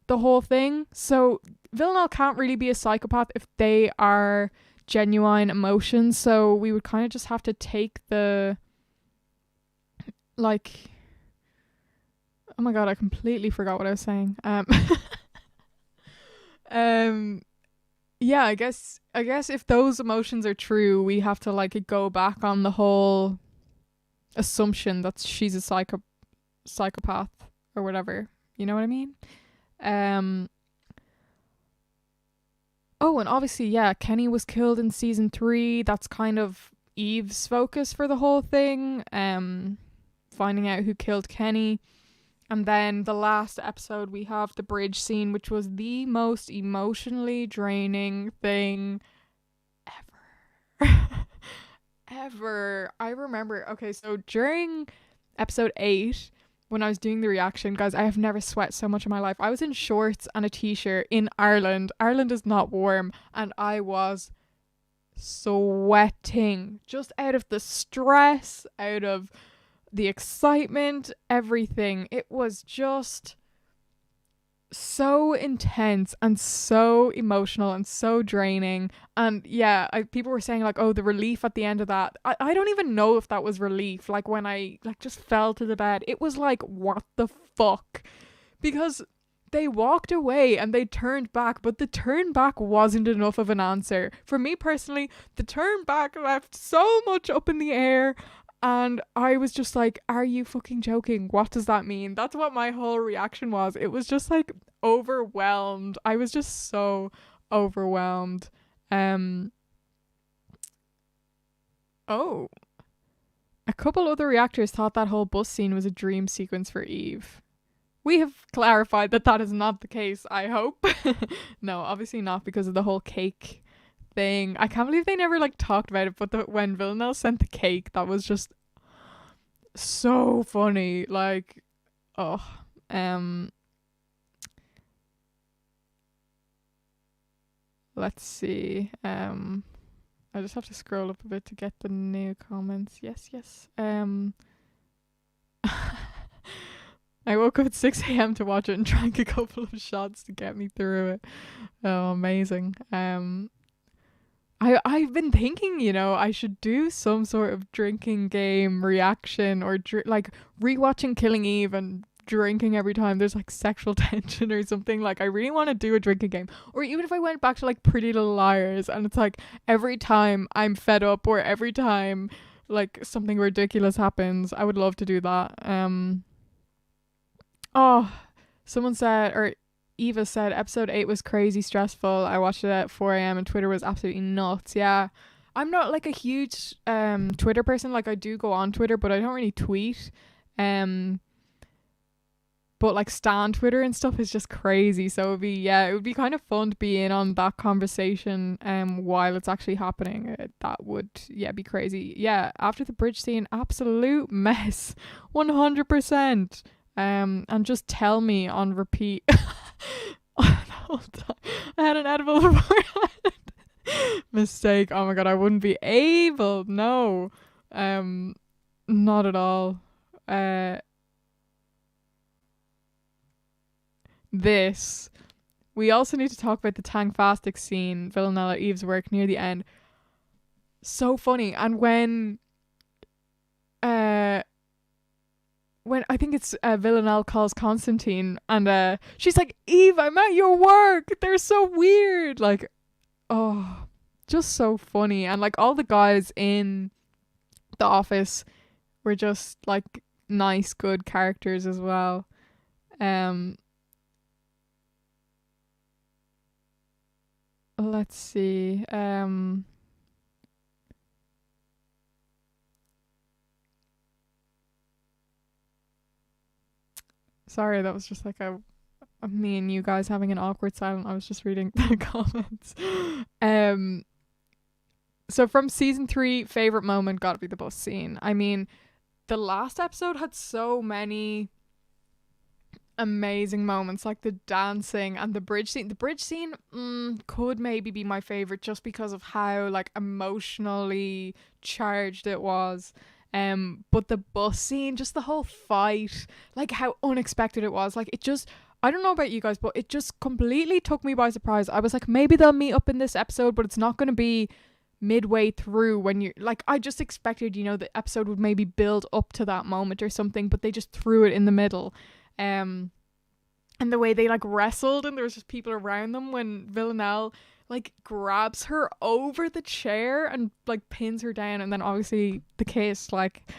the whole thing. So Villanelle can't really be a psychopath if they are genuine emotions. So we would kind of just have to take the, like, oh my god, I completely forgot what I was saying. Yeah, I guess if those emotions are true, we have to like go back on the whole assumption that she's a psychopath or whatever. You know what I mean? Oh, and obviously, yeah, Kenny was killed in season 3. That's kind of Eve's focus for the whole thing. Finding out who killed Kenny. And then the last episode, we have the bridge scene, which was the most emotionally draining thing ever. Ever. I remember, okay, so during episode 8, when I was doing the reaction, guys, I have never sweat so much in my life. I was in shorts and a t-shirt in Ireland. Ireland is not warm, and I was sweating just out of the stress, out of the excitement, everything. It was just so intense and so emotional and so draining. And yeah, people were saying like, oh, the relief at the end of that. I don't even know if that was relief. Like when I like just fell to the bed, it was like, what the fuck? Because they walked away and they turned back, but the turn back wasn't enough of an answer. For me personally, the turn back left so much up in the air. And I was just like, are you fucking joking? What does that mean? That's what my whole reaction was. It was just like overwhelmed. I was just so overwhelmed. Oh, a couple other reactors thought that whole bus scene was a dream sequence for Eve. We have clarified that that is not the case, I hope. No, obviously not, because of the whole cake thing. I can't believe they never like talked about it, but when Villanelle sent the cake, that was just so funny. Like, oh, let's see. I just have to scroll up a bit to get the new comments. Yes. I woke up at 6 a.m. to watch it and drank a couple of shots to get me through it. Oh, amazing. I've been thinking, you know, I should do some sort of drinking game reaction, or like rewatching Killing Eve and drinking every time there's like sexual tension or something. Like I really want to do a drinking game, or even if I went back to like Pretty Little Liars and it's like every time I'm fed up or every time like something ridiculous happens, I would love to do that. Oh, someone said, or Eva said, episode 8 was crazy stressful. I watched it at 4 a.m. and Twitter was absolutely nuts. Yeah. I'm not like a huge Twitter person. Like I do go on Twitter, but I don't really tweet. But like stan Twitter and stuff is just crazy. So it would be kind of fun to be in on that conversation while it's actually happening. That would be crazy. Yeah, after the bridge scene, absolute mess. 100%. And just tell me on repeat. I had an edible beforehand. Mistake. Oh my god, I wouldn't be able. No. Not at all. This. We also need to talk about the Tangfastic scene, Villanelle Eve's work near the end. So funny. And when when I think it's Villanelle calls Constantine, and she's like, Eve, I'm at your work. They're so weird. Like, oh, just so funny. And like all the guys in the office were just like nice, good characters as well. Um, let's see. Sorry, that was just like a me and you guys having an awkward silence. I was just reading the comments. Um, so from season 3, favorite moment gotta be the bus scene. I mean, the last episode had so many amazing moments, like the dancing and the bridge scene. The bridge scene could maybe be my favorite just because of how like emotionally charged it was. But the bus scene, just the whole fight, like how unexpected it was. Like it just, I don't know about you guys, but it just completely took me by surprise. I was like, maybe they'll meet up in this episode, but it's not going to be midway through when you're like, I just expected, the episode would maybe build up to that moment or something, but they just threw it in the middle. And the way they like wrestled and there was just people around them when Villanelle like grabs her over the chair and like pins her down, and then obviously the kiss, like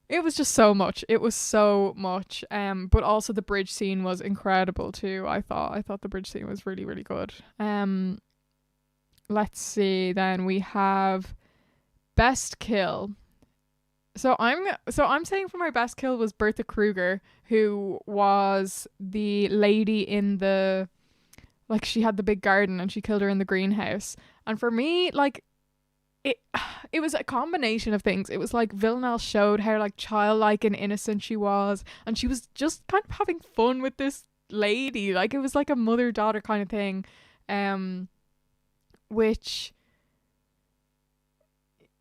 it was just so much. It was so much. But also the bridge scene was incredible too. I thought the bridge scene was really, really good. Let's see, then we have best kill. So I'm saying for my best kill was Bertha Kruger, who was the lady in the, like, she had the big garden and she killed her in the greenhouse. And for me, like, it was a combination of things. It was like Villanelle showed how like childlike and innocent she was, and she was just kind of having fun with this lady. Like it was like a mother-daughter kind of thing. Which,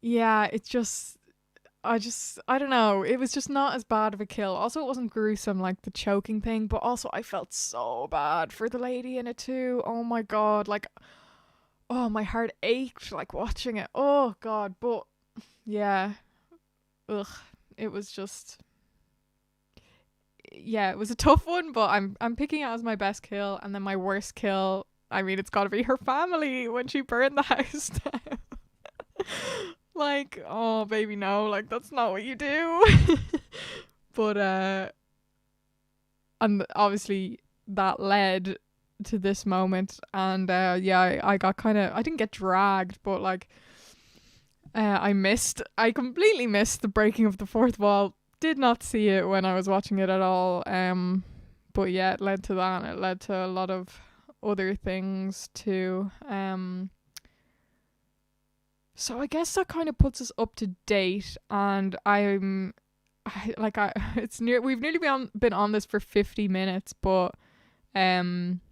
yeah, it's just, I don't know. It was just not as bad of a kill. Also, it wasn't gruesome like the choking thing, but also I felt so bad for the lady in it too. Oh my god, like, oh, my heart ached like watching it. Oh god, but yeah, ugh, it was just, yeah, it was a tough one, but I'm picking it as my best kill, and then my worst kill. I mean, it's got to be her family when she burned the house down. Like, oh baby, no, like that's not what you do. But and obviously that led to this moment, and yeah, I got kind of, I didn't get dragged, but like I completely missed the breaking of the fourth wall. Did not see it when I was watching it at all. But yeah, it led to that. It led to a lot of other things too. So I guess that kind of puts us up to date, and it's near, we've nearly been on this for 50 minutes, but um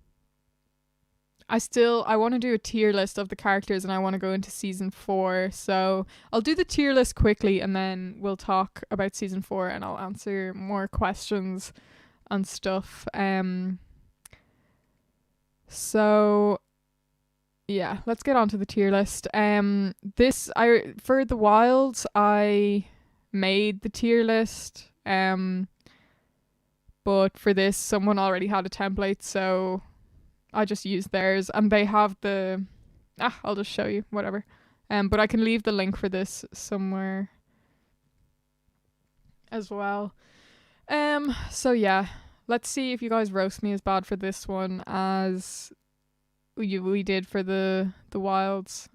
I want to do a tier list of the characters, and I want to go into season 4. So I'll do the tier list quickly, and then we'll talk about season 4, and I'll answer more questions and stuff. So yeah, let's get on to the tier list. For the wilds, I made the tier list. But for this, someone already had a template, so I just used theirs, and they have the. I'll just show you, whatever. But I can leave the link for this somewhere as well. So yeah, let's see if you guys roast me as bad for this one as we did for the wilds.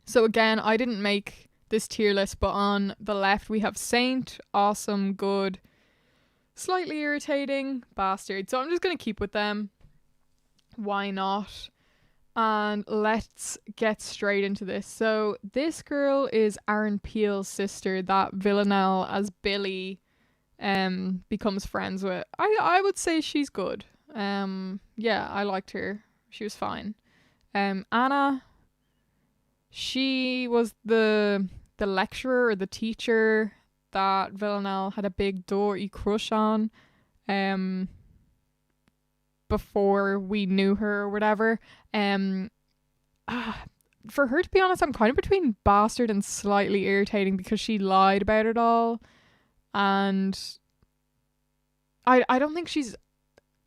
So again, I didn't make this tier list, but on the left we have Saint, awesome, good, slightly irritating, bastard. So I'm just gonna keep with them. Why not? And let's get straight into this. So this girl is Aaron Peel's sister that Villanelle as Billy becomes friends with. I would say she's good. Yeah, I liked her. She was fine. Anna, she was the lecturer or the teacher that Villanelle had a big dory crush on before we knew her or whatever. For her, to be honest, I'm kind of between bastard and slightly irritating because she lied about it all. And I don't think she's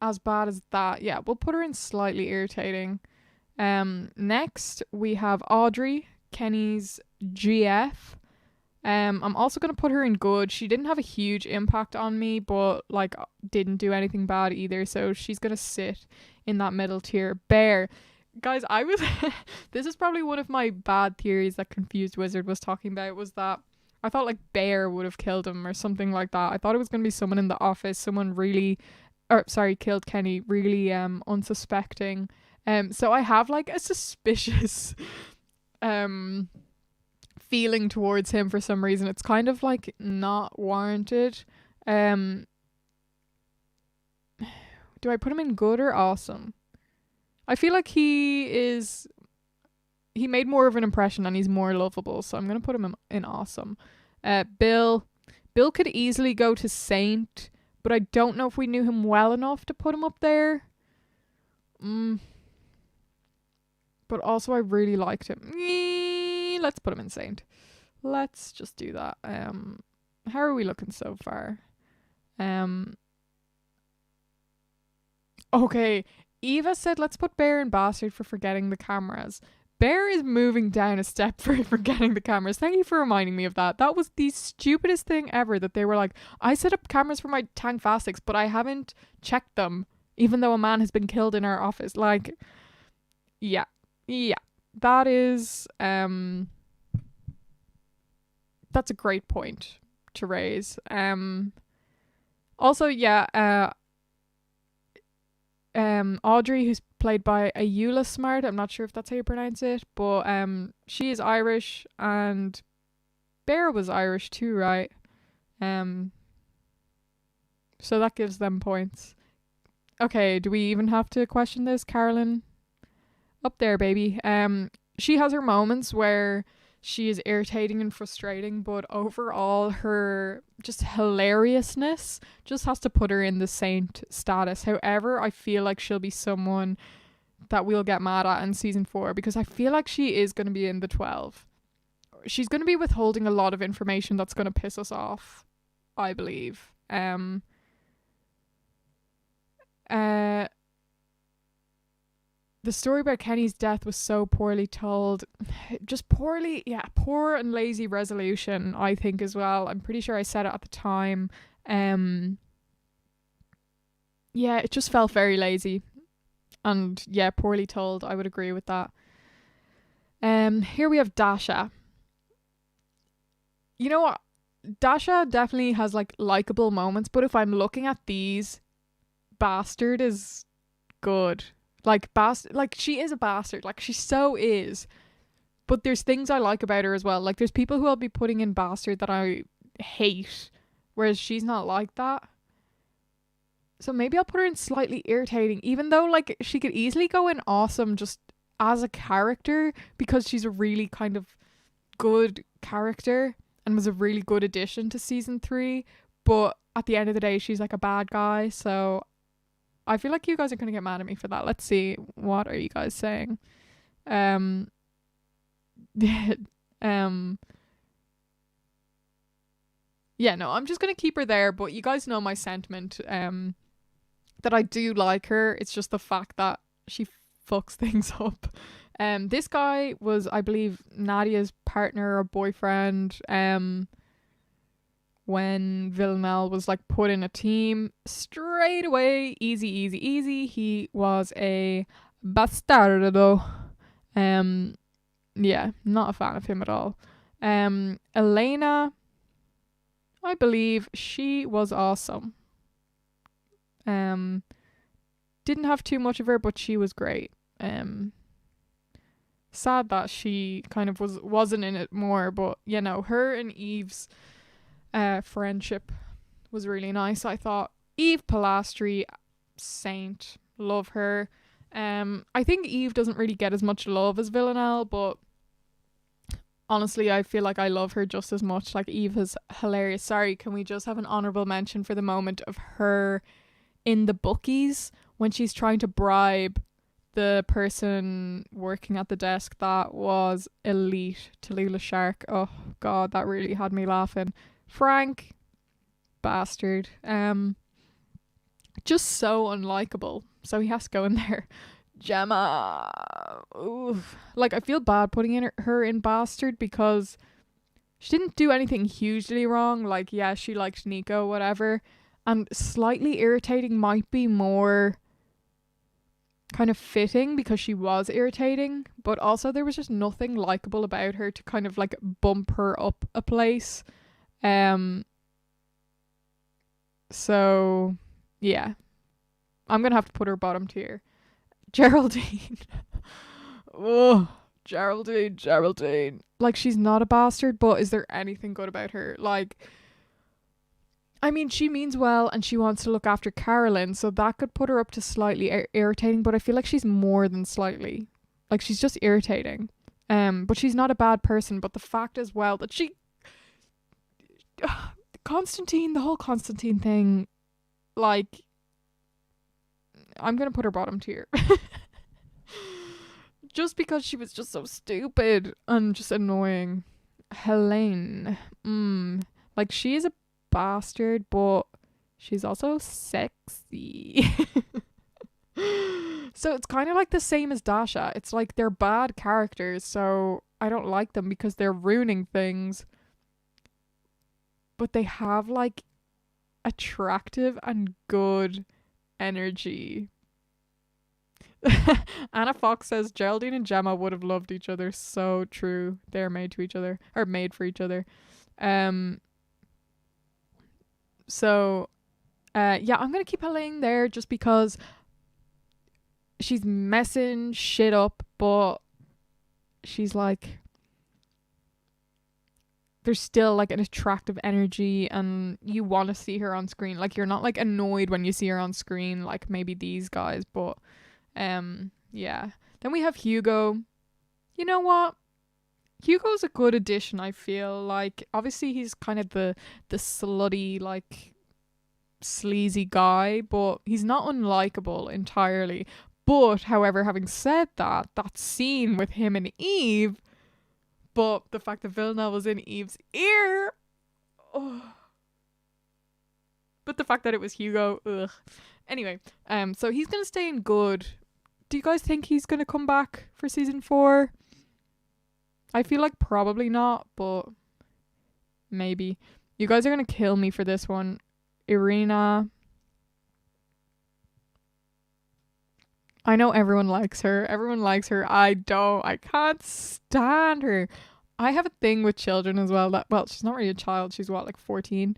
as bad as that. Yeah, we'll put her in slightly irritating. Next we have Audrey, Kenny's GF. I'm also gonna put her in good. She didn't have a huge impact on me, but like didn't do anything bad either. So she's gonna sit in that middle tier. Bear. Guys, I was this is probably one of my bad theories that Confused Wizard was talking about, was that I thought like Bear would have killed him or something like that. I thought it was gonna be someone in the office, someone really killed Kenny, really unsuspecting. So I have like a suspicious feeling towards him for some reason. It's kind of like not warranted. Do I put him in good or awesome? I feel like he made more of an impression and he's more lovable, so I'm gonna put him in awesome. Bill could easily go to Saint, but I don't know if we knew him well enough to put him up there. But also I really liked him. Let's put him in Saint. Let's just do that. How are we looking so far? Okay, Eva said let's put Bear in Bastard for forgetting the cameras. Bear is moving down a step for forgetting the cameras. Thank you for reminding me of that. That was the stupidest thing ever, that they were like, I set up cameras for my Tang Fastics, but I haven't checked them, even though a man has been killed in our office. Like, yeah. That is, that's a great point to raise. Also, yeah, Audrey, who's played by Ayula Smart, I'm not sure if that's how you pronounce it, but she is Irish, and Bear was Irish too, right? So that gives them points. Okay, do we even have to question this? Carolyn, up there, baby. She has her moments where she is irritating and frustrating, but overall her just hilariousness just has to put her in the Saint status. However, I feel like she'll be someone that we'll get mad at in season 4, because I feel like she is going to be in the 12. She's going to be withholding a lot of information that's going to piss us off, I believe. The story about Kenny's death was so poorly told. Just poor and lazy resolution, I think, as well. I'm pretty sure I said it at the time. Yeah, it just felt very lazy. And yeah, poorly told. I would agree with that. Here we have Dasha. You know what? Dasha definitely has like likable moments, but if I'm looking at these, Bastard is good. Like she is a bastard. Like she so is. But there's things I like about her as well. Like there's people who I'll be putting in Bastard that I hate, whereas she's not like that. So maybe I'll put her in slightly irritating, even though like she could easily go in awesome just as a character, because she's a really kind of good character and was a really good addition to season 3. But at the end of the day, she's like a bad guy. So I feel like you guys are going to get mad at me for that. Let's see. What are you guys saying? Yeah, no, I'm just going to keep her there, but you guys know my sentiment, that I do like her. It's just the fact that she fucks things up. This guy was, I believe, Nadia's partner or boyfriend, when Villanelle was like put in a team straight away. Easy. He was a bastardo. Yeah, not a fan of him at all. Elena, I believe she was awesome. Didn't have too much of her, but she was great. Sad that she kind of wasn't in it more, but you know, her and Eve's friendship was really nice. I thought Eve Pilastri, saint, love her. I think Eve doesn't really get as much love as Villanelle, but honestly I feel like I love her just as much. Like Eve is hilarious. Sorry, can we just have an honorable mention for the moment of her in the bookies when she's trying to bribe the person working at the desk? That was elite. Tallulah Shark, oh god, that really had me laughing. Frank, bastard. Just so unlikable. So he has to go in there. Gemma. Oof. Like, I feel bad putting her in bastard because she didn't do anything hugely wrong. Like, yeah, she liked Nico, whatever. And slightly irritating might be more kind of fitting because she was irritating. But also there was just nothing likable about her to kind of like bump her up a place. So, yeah. I'm going to have to put her bottom tier. Geraldine. Oh, Geraldine. Like, she's not a bastard, but is there anything good about her? Like, I mean, she means well and she wants to look after Carolyn, so that could put her up to slightly irritating, but I feel like she's more than slightly. Like, she's just irritating. But she's not a bad person, but the fact as well that she... Constantine, the whole Constantine thing, like... I'm going to put her bottom tier. Just because she was just so stupid and just annoying. Helene. Like, she is a bastard, but she's also sexy. So it's kind of like the same as Dasha. It's like they're bad characters, so I don't like them because they're ruining things. But they have like attractive and good energy. Anna Fox says Geraldine and Gemma would have loved each other. So true. They're made to each other, or made for each other. So yeah, I'm gonna keep Helene there just because she's messing shit up, but she's like, there's still like an attractive energy and you want to see her on screen. Like, you're not like annoyed when you see her on screen like maybe these guys, but yeah. Then we have Hugo. You know what? Hugo's a good addition, I feel. Like, obviously he's kind of the slutty, like, sleazy guy, but he's not unlikable entirely. But, however, having said that, that scene with him and Eve, but the fact that Villanelle was in Eve's ear, but the fact that it was Hugo, ugh. Anyway, so he's gonna stay in good. Do you guys think he's gonna come back for season 4? I feel like probably not, but maybe. You guys are gonna kill me for this one. Irina. I know everyone likes her. I don't. I can't stand her. I have a thing with children as well. That, well, she's not really a child. She's what, like 14?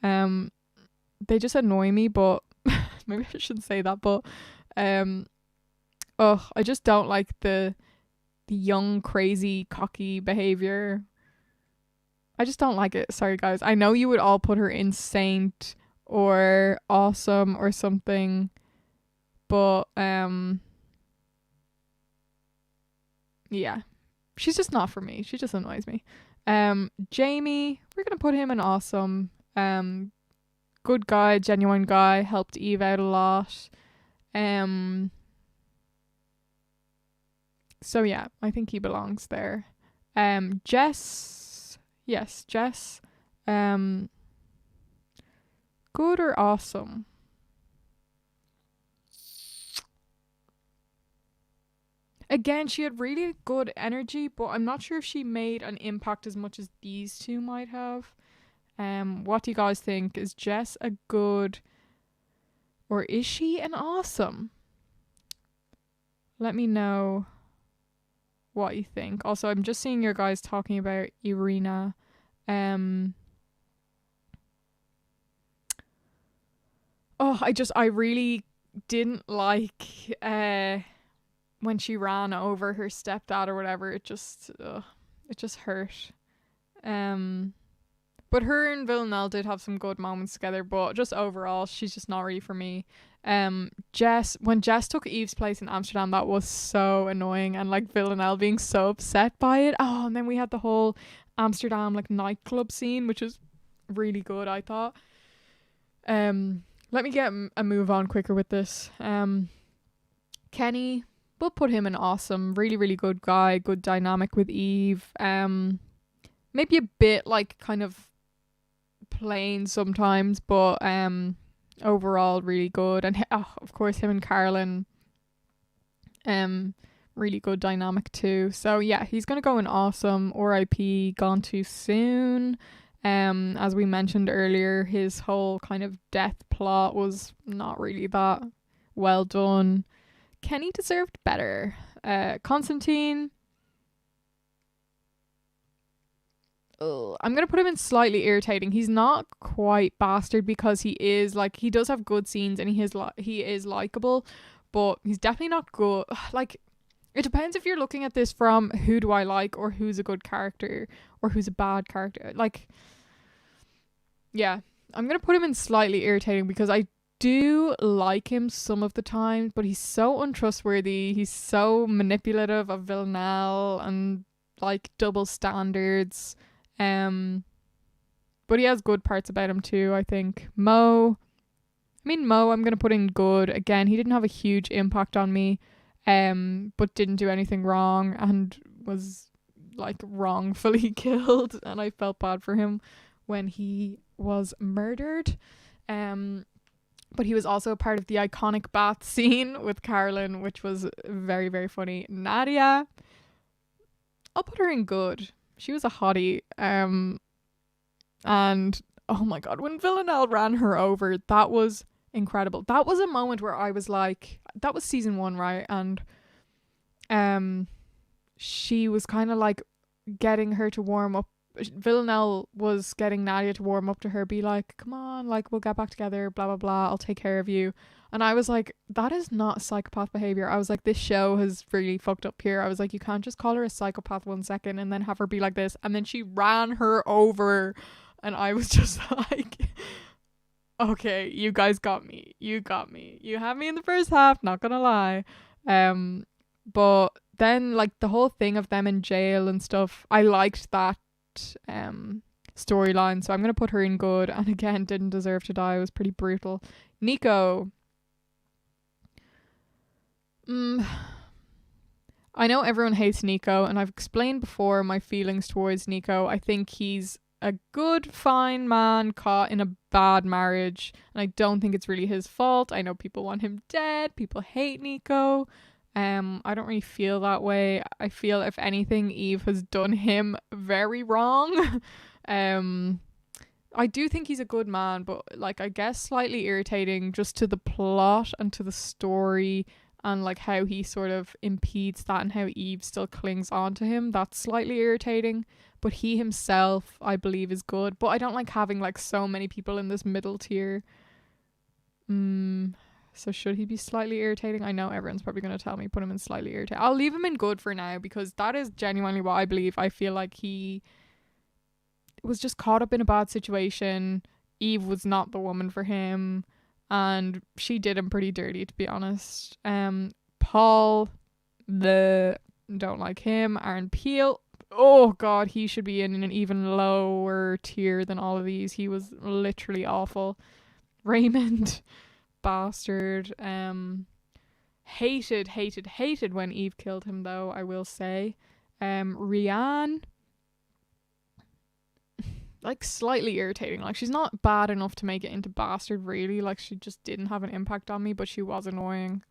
They just annoy me, but maybe I shouldn't say that, but I just don't like the young, crazy, cocky behavior. I just don't like it. Sorry, guys. I know you would all put her in saint or awesome or something, but yeah, she's just not for me. She just annoys me. Jamie, we're gonna put him in awesome. Good guy, genuine guy, helped Eve out a lot. So yeah, I think he belongs there. Jess, yes, Jess. Good or awesome? Again, she had really good energy, but I'm not sure if she made an impact as much as these two might have. What do you guys think? Is Jess a good, or is she an awesome? Let me know what you think. Also, I'm just seeing your guys talking about Irina. I really didn't like when she ran over her stepdad or whatever. It just hurt. But her and Villanelle did have some good moments together, but just overall, she's just not really for me. Jess, when Jess took Eve's place in Amsterdam, that was so annoying, and like Villanelle being so upset by it. Oh, and then we had the whole Amsterdam like nightclub scene, which is really good, I thought. Let me get a move on quicker with this. Kenny, we'll put him in awesome. Really, really good guy. Good dynamic with Eve. Maybe a bit like kind of plain sometimes, but overall really good. And of course him and Carolyn, really good dynamic too. So yeah, he's gonna go in awesome. R.I.P. Gone too soon. As we mentioned earlier, his whole kind of death plot was not really that well done. Kenny deserved better. Constantine, I'm gonna put him in slightly irritating. He's not quite bastard because he is like, he does have good scenes and he is likable, but he's definitely not good. Like, it depends if you're looking at this from who do I like or who's a good character or who's a bad character. Like, yeah, I'm gonna put him in slightly irritating because I do like him some of the time, but he's so untrustworthy. He's so manipulative of Villanelle and like double standards. But he has good parts about him too, I think. Mo, I'm gonna put in good. Again, he didn't have a huge impact on me, but didn't do anything wrong and was like wrongfully killed, and I felt bad for him when he was murdered. But he was also a part of the iconic bath scene with Carolyn, which was very, very funny. Nadia, I'll put her in good. She was a hottie. And oh my god, when Villanelle ran her over, that was incredible. That was a moment where I was like, that was season 1, right? And she was kind of like getting her to warm up. Villanelle was getting Nadia to warm up to her, be like, come on, like, we'll get back together, blah blah blah, I'll take care of you. And I was like, that is not psychopath behavior. I was like, this show has really fucked up here. I was like, you can't just call her a psychopath 1 second and then have her be like this. And then she ran her over, and I was just like, okay, you guys got me. You had me in the first half, not gonna lie. But then like the whole thing of them in jail and stuff, I liked that storyline, so I'm gonna put her in good. And again, didn't deserve to die. It was pretty brutal. Nico, I know everyone hates Nico, and I've explained before my feelings towards Nico. I think he's a good, fine man caught in a bad marriage, and I don't think it's really his fault. I know people want him dead, people hate Nico. I don't really feel that way. I feel if anything, Eve has done him very wrong. I do think he's a good man, but like, I guess slightly irritating just to the plot and to the story, and like how he sort of impedes that and how Eve still clings on to him. That's slightly irritating. But he himself, I believe, is good. But I don't like having like so many people in this middle tier. So should he be slightly irritating? I know everyone's probably going to tell me put him in slightly irritating. I'll leave him in good for now because that is genuinely what I believe. I feel like he was just caught up in a bad situation. Eve was not the woman for him, and she did him pretty dirty, to be honest. Paul, don't like him. Aaron Peel, oh god, he should be in an even lower tier than all of these. He was literally awful. Raymond, bastard. Hated when Eve killed him, though, I will say. Rianne, like, slightly irritating. Like, she's not bad enough to make it into bastard, really. Like, she just didn't have an impact on me, but she was annoying.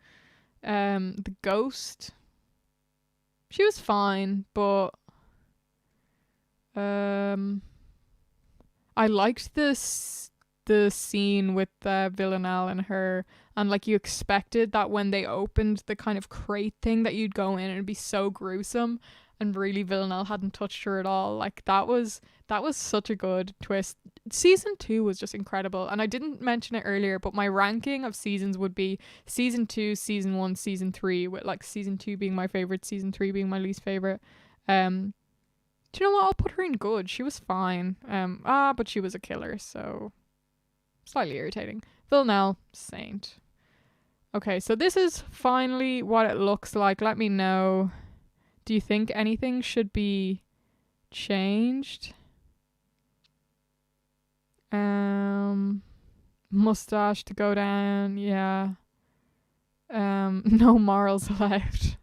The ghost, she was fine, but I liked the scene with Villanelle and her, and like, you expected that when they opened the kind of crate thing that you'd go in and it'd be so gruesome, and really Villanelle hadn't touched her at all. Like, that was such a good twist. Season 2 was just incredible, and I didn't mention it earlier, but my ranking of seasons would be season 2, season 1, season 3, with like season 2 being my favorite, season 3 being my least favorite. Do you know what? I'll put her in good. She was fine. But she was a killer, so slightly irritating. Villanelle, saint. Okay, so this is finally what it looks like. Let me know. Do you think anything should be changed? Mustache to go down, yeah. No morals allowed.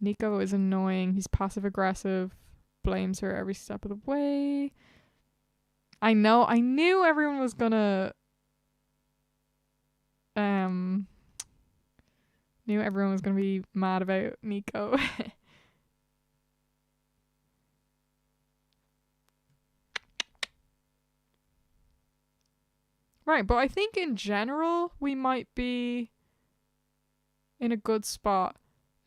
Nico is annoying. He's passive aggressive. Blames her every step of the way. I knew everyone was gonna be mad about Nico. Right, but I think in general we might be in a good spot.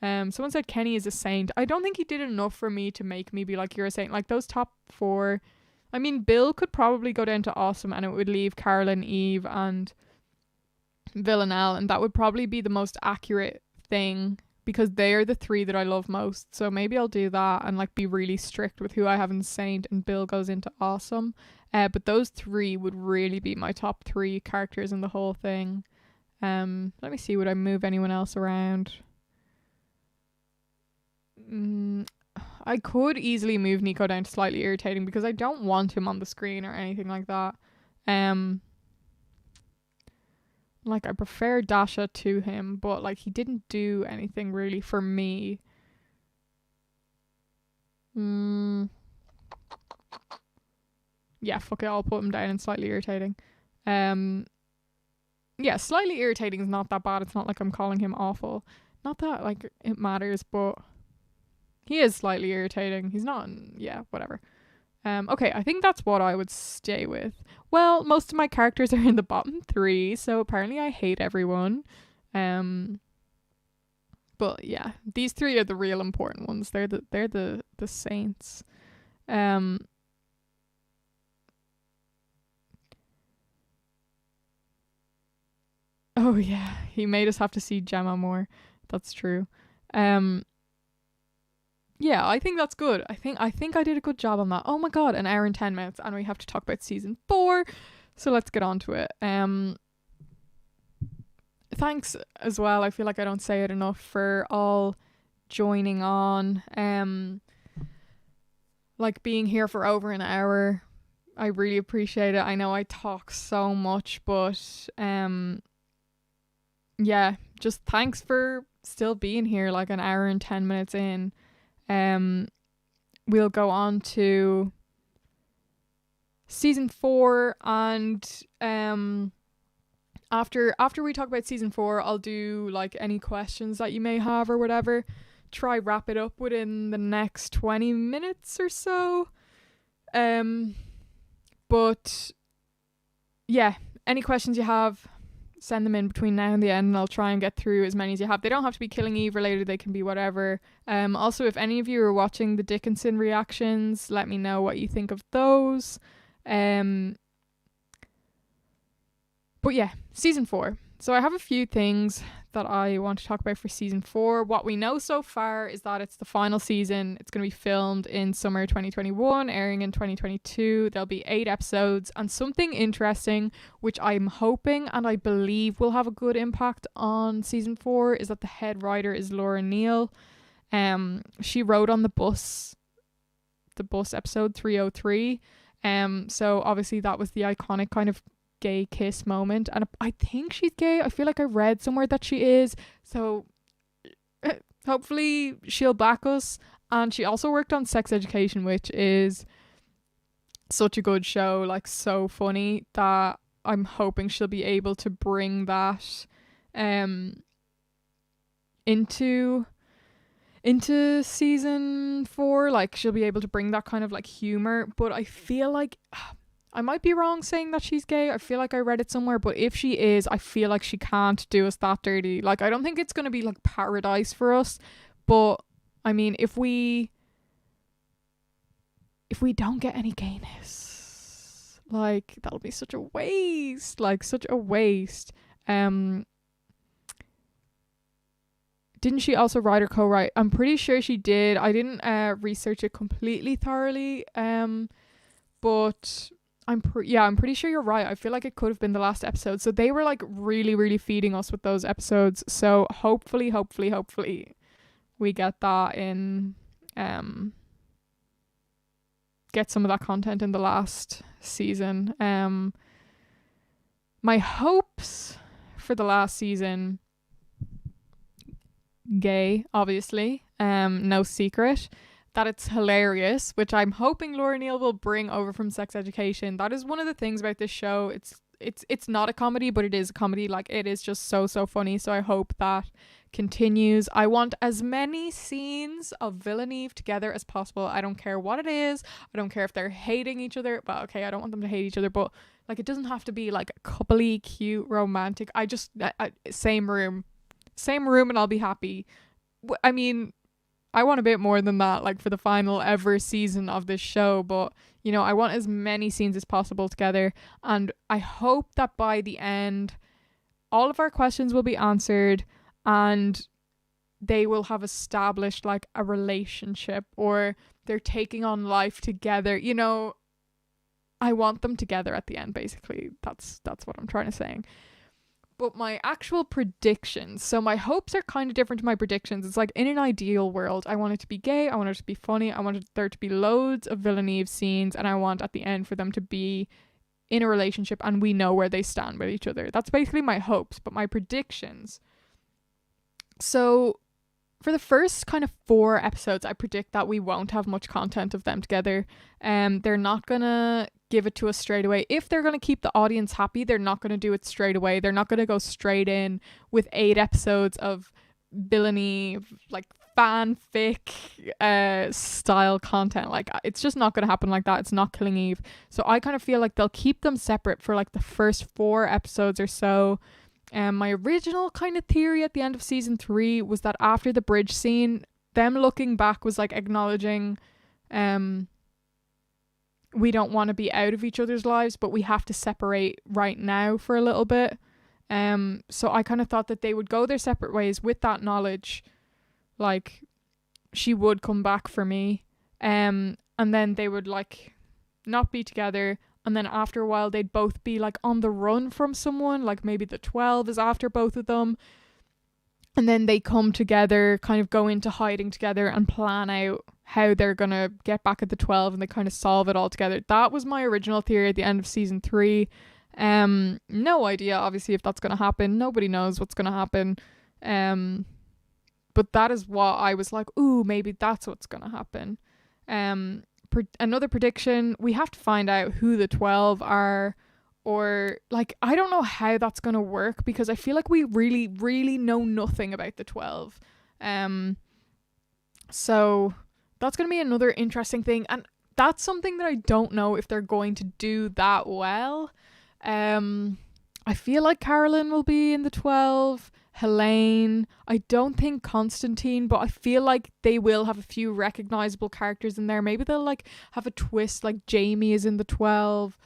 Someone said Kenny is a saint. I don't think he did enough for me to make me be like, you're a saint. Like those top 4, I mean, Bill could probably go down to awesome and it would leave Carolyn, Eve, and Villanelle, and that would probably be the most accurate thing because they're the 3 that I love most. So maybe I'll do that and like be really strict with who I have in saint, and Bill goes into awesome. But those 3 would really be my top 3 characters in the whole thing. Let me see, would I move anyone else around? I could easily move Nico down to slightly irritating because I don't want him on the screen or anything like that. Like I prefer Dasha to him, but like he didn't do anything really for me. Yeah, fuck it, I'll put him down in slightly irritating. Yeah, slightly irritating is not that bad. It's not like I'm calling him awful. Not that like it matters, but he is slightly irritating. He's not, yeah, whatever. Okay, I think that's what I would stay with. Well, most of my characters are in the bottom 3, so apparently I hate everyone. But yeah, these 3 are the real important ones. They're the saints. Oh yeah, he made us have to see Gemma more. That's true. Yeah, I think that's good. I think I did a good job on that. Oh my god, an hour and 10 minutes, and we have to talk about season 4. So let's get on to it. Thanks as well. I feel like I don't say it enough for all joining on. Like being here for over an hour. I really appreciate it. I know I talk so much, but yeah, just thanks for still being here like an hour and 10 minutes in. We'll go on to season 4, and after we talk about season 4, I'll do like any questions that you may have or whatever. Try wrap it up within the next 20 minutes or so. But yeah, any questions you have, send them in between now and the end, and I'll try and get through as many as you have. They don't have to be Killing Eve related, they can be whatever. Also, if any of you are watching the Dickinson reactions, let me know what you think of those. But yeah, season 4. So I have a few things that I want to talk about for season 4. What we know so far is that it's the final season. It's going to be filmed in summer 2021, airing in 2022. There'll be 8 episodes, and something interesting, which I'm hoping and I believe will have a good impact on season 4, is that the head writer is Laura Neal. She wrote on the bus episode 303. So obviously that was the iconic kind of gay kiss moment, and I think she's gay. I feel like I read somewhere that she is, so hopefully she'll back us. And she also worked on Sex Education, which is such a good show, like so funny, that I'm hoping she'll be able to bring that into season 4. Like she'll be able to bring that kind of like humor, but I feel like I might be wrong saying that she's gay. I feel like I read it somewhere, but if she is, I feel like she can't do us that dirty. Like I don't think it's going to be like paradise for us, but I mean, if we don't get any gayness, like that'll be such a waste. Didn't she also write or co-write? I'm pretty sure she did. I didn't research it completely thoroughly, but I'm pretty sure you're right. I feel like it could have been the last episode. So they were like really, really feeding us with those episodes. So hopefully we get that in, get some of that content in the last season. My hopes for the last season, gay, obviously, no secret. that it's hilarious, which I'm hoping Laura Neal will bring over from Sex Education. That is one of the things about this show. It's not a comedy, but it is a comedy. Like, it is just so funny. So I hope that continues. I want as many scenes of Vil and Eve together as possible. I don't care what it is. I don't care if they're hating each other. Well, okay, I don't want them to hate each other, but like, it doesn't have to be like coupley, cute, romantic. Same room, and I'll be happy. I mean, I want a bit more than that, like, for the final ever season of this show, but you know, I want as many scenes as possible together, and I hope that by the end all of our questions will be answered and they will have established like a relationship, or they're taking on life together. You know, I want them together at the end, basically. That's what I'm trying to say. But my actual predictions, so my hopes are kind of different to my predictions. It's like, in an ideal world, I want it to be gay, I want it to be funny, I want there to be loads of Vil and Eve scenes, and I want at the end for them to be in a relationship and we know where they stand with each other. That's basically my hopes. But my predictions, so for the first kind of 4 episodes, I predict that we won't have much content of them together. They're not gonna give it to us straight away. If they're gonna keep the audience happy, they're not gonna do it straight away. They're not gonna go straight in with 8 episodes of villainy, like fanfic style content. Like, it's just not gonna happen like that. It's not Killing Eve. So I kind of feel like they'll keep them separate for like the first 4 episodes or so. My original kind of theory at the end of season 3 was that after the bridge scene, them looking back was like acknowledging we don't want to be out of each other's lives, but we have to separate right now for a little bit. So I kind of thought that they would go their separate ways with that knowledge. Like, she would come back for me. And then they would like not be together. And then after a while, they'd both be like on the run from someone. Like, maybe the 12 is after both of them. And then they come together, kind of go into hiding together and plan out how they're going to get back at the 12, and they kind of solve it all together. That was my original theory at the end of season 3. No idea, obviously, if that's going to happen. Nobody knows what's going to happen. But that is what I was like, ooh, maybe that's what's going to happen. Another prediction, we have to find out who the 12 are, or like, I don't know how that's going to work, because I feel like we really, really know nothing about the 12. So that's going to be another interesting thing, and that's something that I don't know if they're going to do that well. I feel like Carolyn will be in the 12, Helene, I don't think Constantine, but I feel like they will have a few recognizable characters in there. Maybe they'll like have a twist, like Jamie is in the 12.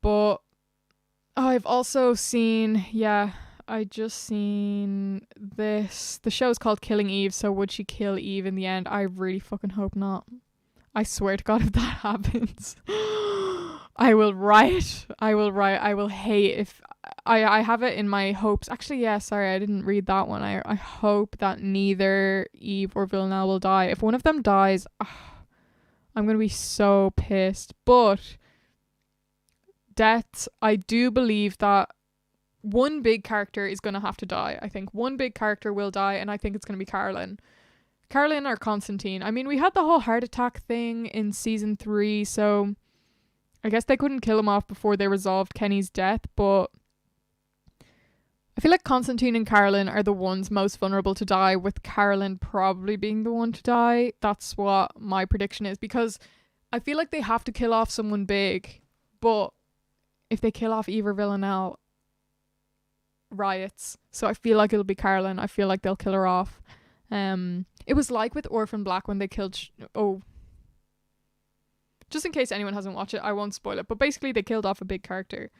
But I've also seen, I just seen this. The show's called Killing Eve, so would she kill Eve in the end? I really fucking hope not. I swear to God, if that happens, I will riot. I will hate if... I have it in my hopes. Actually, yeah, sorry, I didn't read that one. I hope that neither Eve or Villanelle will die. If one of them dies, I'm going to be so pissed. But deaths, I do believe that one big character is going to have to die. I think one big character will die, and I think it's going to be Carolyn. Carolyn or Constantine. I mean, we had the whole heart attack thing in season 3, so I guess they couldn't kill him off before they resolved Kenny's death, but I feel like Constantine and Carolyn are the ones most vulnerable to die, with Carolyn probably being the one to die. That's what my prediction is, because I feel like they have to kill off someone big, but if they kill off Eve or Villanelle, riots. So I feel like it'll be Carolyn. I feel like they'll kill her off. It was like with Orphan Black when they killed... just in case anyone hasn't watched it, I won't spoil it, but basically they killed off a big character.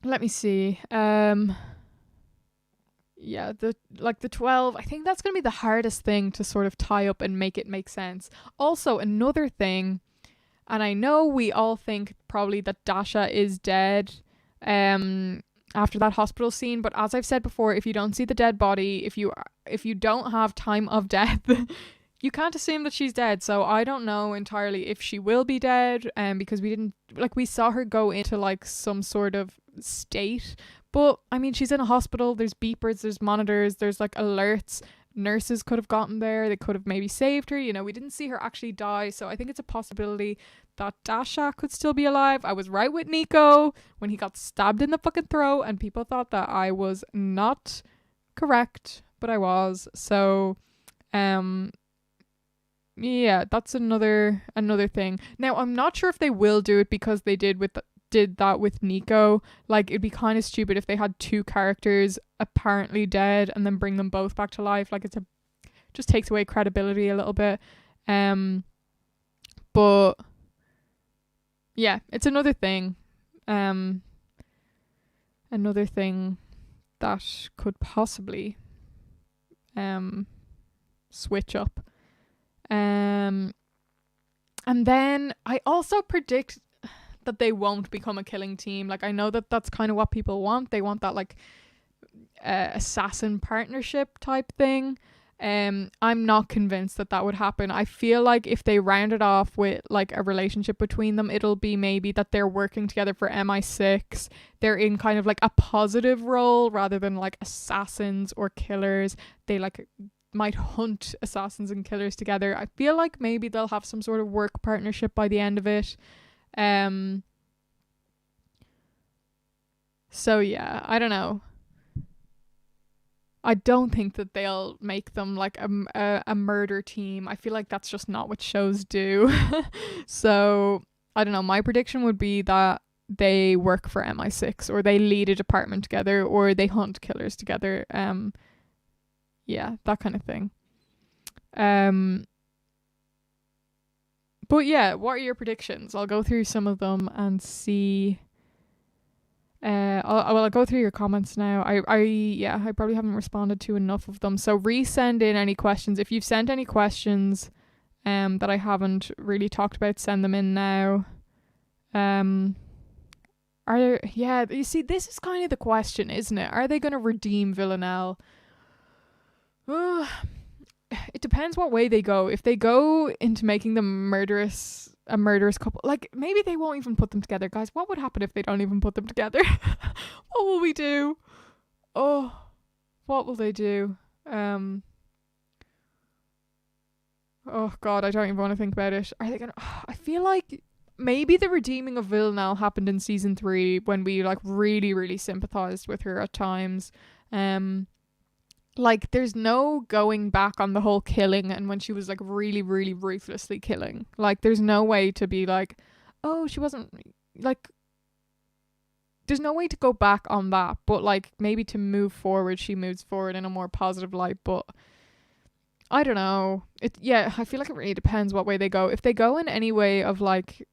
Let me see. The 12, I think that's going to be the hardest thing to sort of tie up and make it make sense. Also, another thing, and I know we all think probably that Dasha is dead after that hospital scene, but as I've said before, if you don't see the dead body, if you don't have time of death, you can't assume that she's dead. So I don't know entirely if she will be dead, because we saw her go into like some sort of state, But I mean, she's in a hospital. There's beepers, there's monitors, there's like alerts. Nurses could have gotten there. They could have maybe saved her. You know, we didn't see her actually die. So I think it's a possibility that Dasha could still be alive. I was right with Nico when he got stabbed in the fucking throat, and people thought that I was not correct, but I was. So, yeah, that's another thing. Now, I'm not sure if they will do it because they did that with Nico. Like, it'd be kind of stupid if they had two characters apparently dead and then bring them both back to life. Like, just takes away credibility a little bit. But yeah, it's another thing. Another thing that could possibly switch up. And then I also predict that they won't become a killing team. Like, I know that that's kind of what people want. They want that like assassin partnership type thing. I'm not convinced that would happen. I feel like if they round it off with like a relationship between them, it'll be maybe that they're working together for MI6. They're in kind of like a positive role rather than like assassins or killers. They like might hunt assassins and killers together. I feel like maybe they'll have some sort of work partnership by the end of it. So yeah, I don't know. I don't think that they'll make them like a murder team. I feel like that's just not what shows do. So I don't know. My prediction would be that they work for MI6 or they lead a department together or they hunt killers together. Yeah, that kind of thing. But yeah, what are your predictions? I'll go through some of them and see. I'll go through your comments now. I probably haven't responded to enough of them. So resend in any questions. If you've sent any questions that I haven't really talked about, send them in now. You see, this is kind of the question, isn't it? Are they going to redeem Villanelle? It depends what way they go. If they go into making them a murderous couple, like maybe they won't even put them together, guys. What would happen if they don't even put them together? What will we do? Oh, what will they do? Oh god, I don't even want to think about it. Are they gonna? I feel like maybe the redeeming of Villanelle happened in season 3 when we like really, really sympathized with her at times. Like there's no going back on the whole killing and when she was like really, really ruthlessly killing. Like there's no way to be like, oh, she wasn't like, there's no way to go back on that. But like maybe to move forward, she moves forward in a more positive light. But I don't know. I feel like it really depends what way they go. If they go in any way of like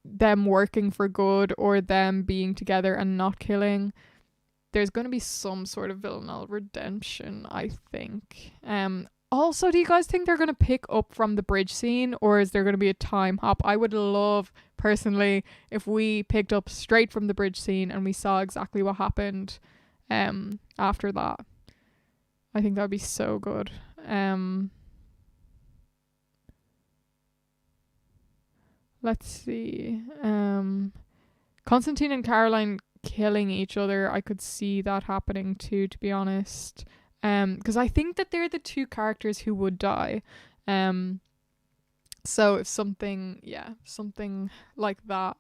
them working for good or them being together and not killing, there's going to be some sort of Villanelle redemption, I think. Also, do you guys think they're going to pick up from the bridge scene or is there going to be a time hop? I would love, personally, if we picked up straight from the bridge scene and we saw exactly what happened after that. I think that would be so good. Let's see. Constantine and Caroline killing each other, I could see that happening too, to be honest. Because I think that they're the two characters who would die. So if something like that,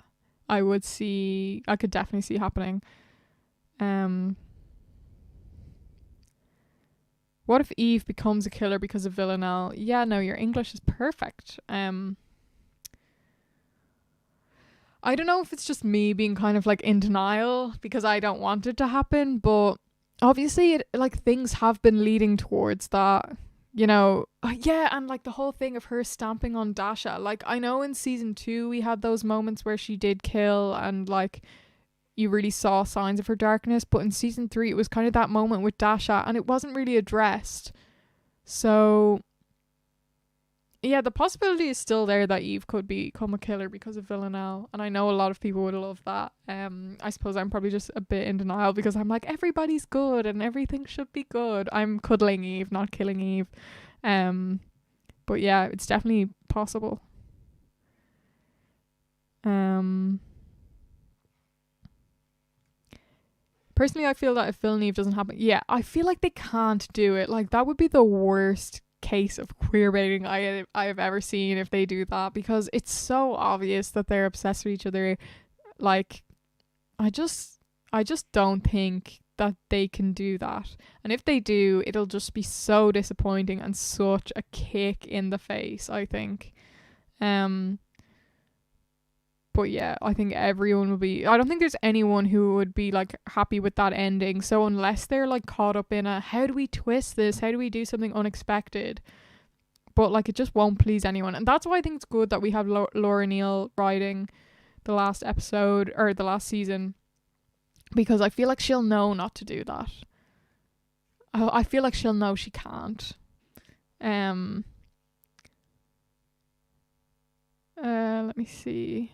I could definitely see happening. What if Eve becomes a killer because of Villanelle? Yeah, no, your English is perfect. I don't know if it's just me being kind of like in denial because I don't want it to happen, but obviously things have been leading towards that, you know. Yeah, and like the whole thing of her stamping on Dasha. Like I know in season 2 we had those moments where she did kill and like you really saw signs of her darkness, but in season 3 it was kind of that moment with Dasha and it wasn't really addressed. So yeah, the possibility is still there that Eve could become a killer because of Villanelle, and I know a lot of people would love that. I suppose I'm probably just a bit in denial because I'm like, everybody's good and everything should be good. I'm cuddling Eve, not killing Eve. But yeah, it's definitely possible. Personally, I feel that if Phil and Eve doesn't happen, yeah, I feel like they can't do it. Like, that would be the worst case of queer baiting I have ever seen if they do that, because it's so obvious that they're obsessed with each other. Like, I just don't think that they can do that. And if they do, it'll just be so disappointing and such a kick in the face, I think. But yeah, I think everyone will be. I don't think there's anyone who would be like happy with that ending. So unless they're like caught up in a how do we twist this? How do we do something unexpected? But like it just won't please anyone. And that's why I think it's good that we have Laura Neal writing the last episode or the last season, because I feel like she'll know not to do that. I feel like she'll know she can't. Let me see.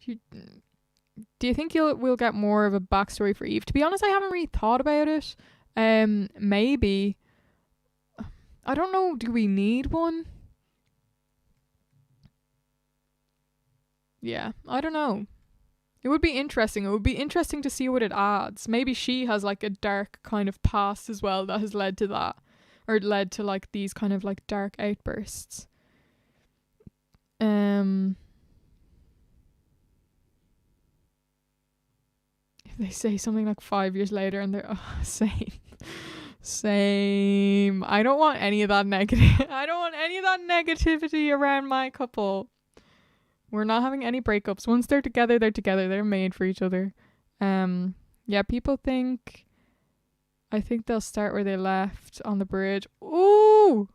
Do you think we'll get more of a backstory for Eve? To be honest, I haven't really thought about it. Maybe. I don't know. Do we need one? Yeah, I don't know. It would be interesting. It would be interesting to see what it adds. Maybe she has like a dark kind of past as well that has led to that, or led to like these kind of like dark outbursts. If they say something like 5 years later and they're same. I don't want any of that negative. I don't want any of that negativity around my couple. We're not having any breakups. Once they're together, they're together. They're made for each other. Yeah, people think. I think they'll start where they left on the bridge. Ooh,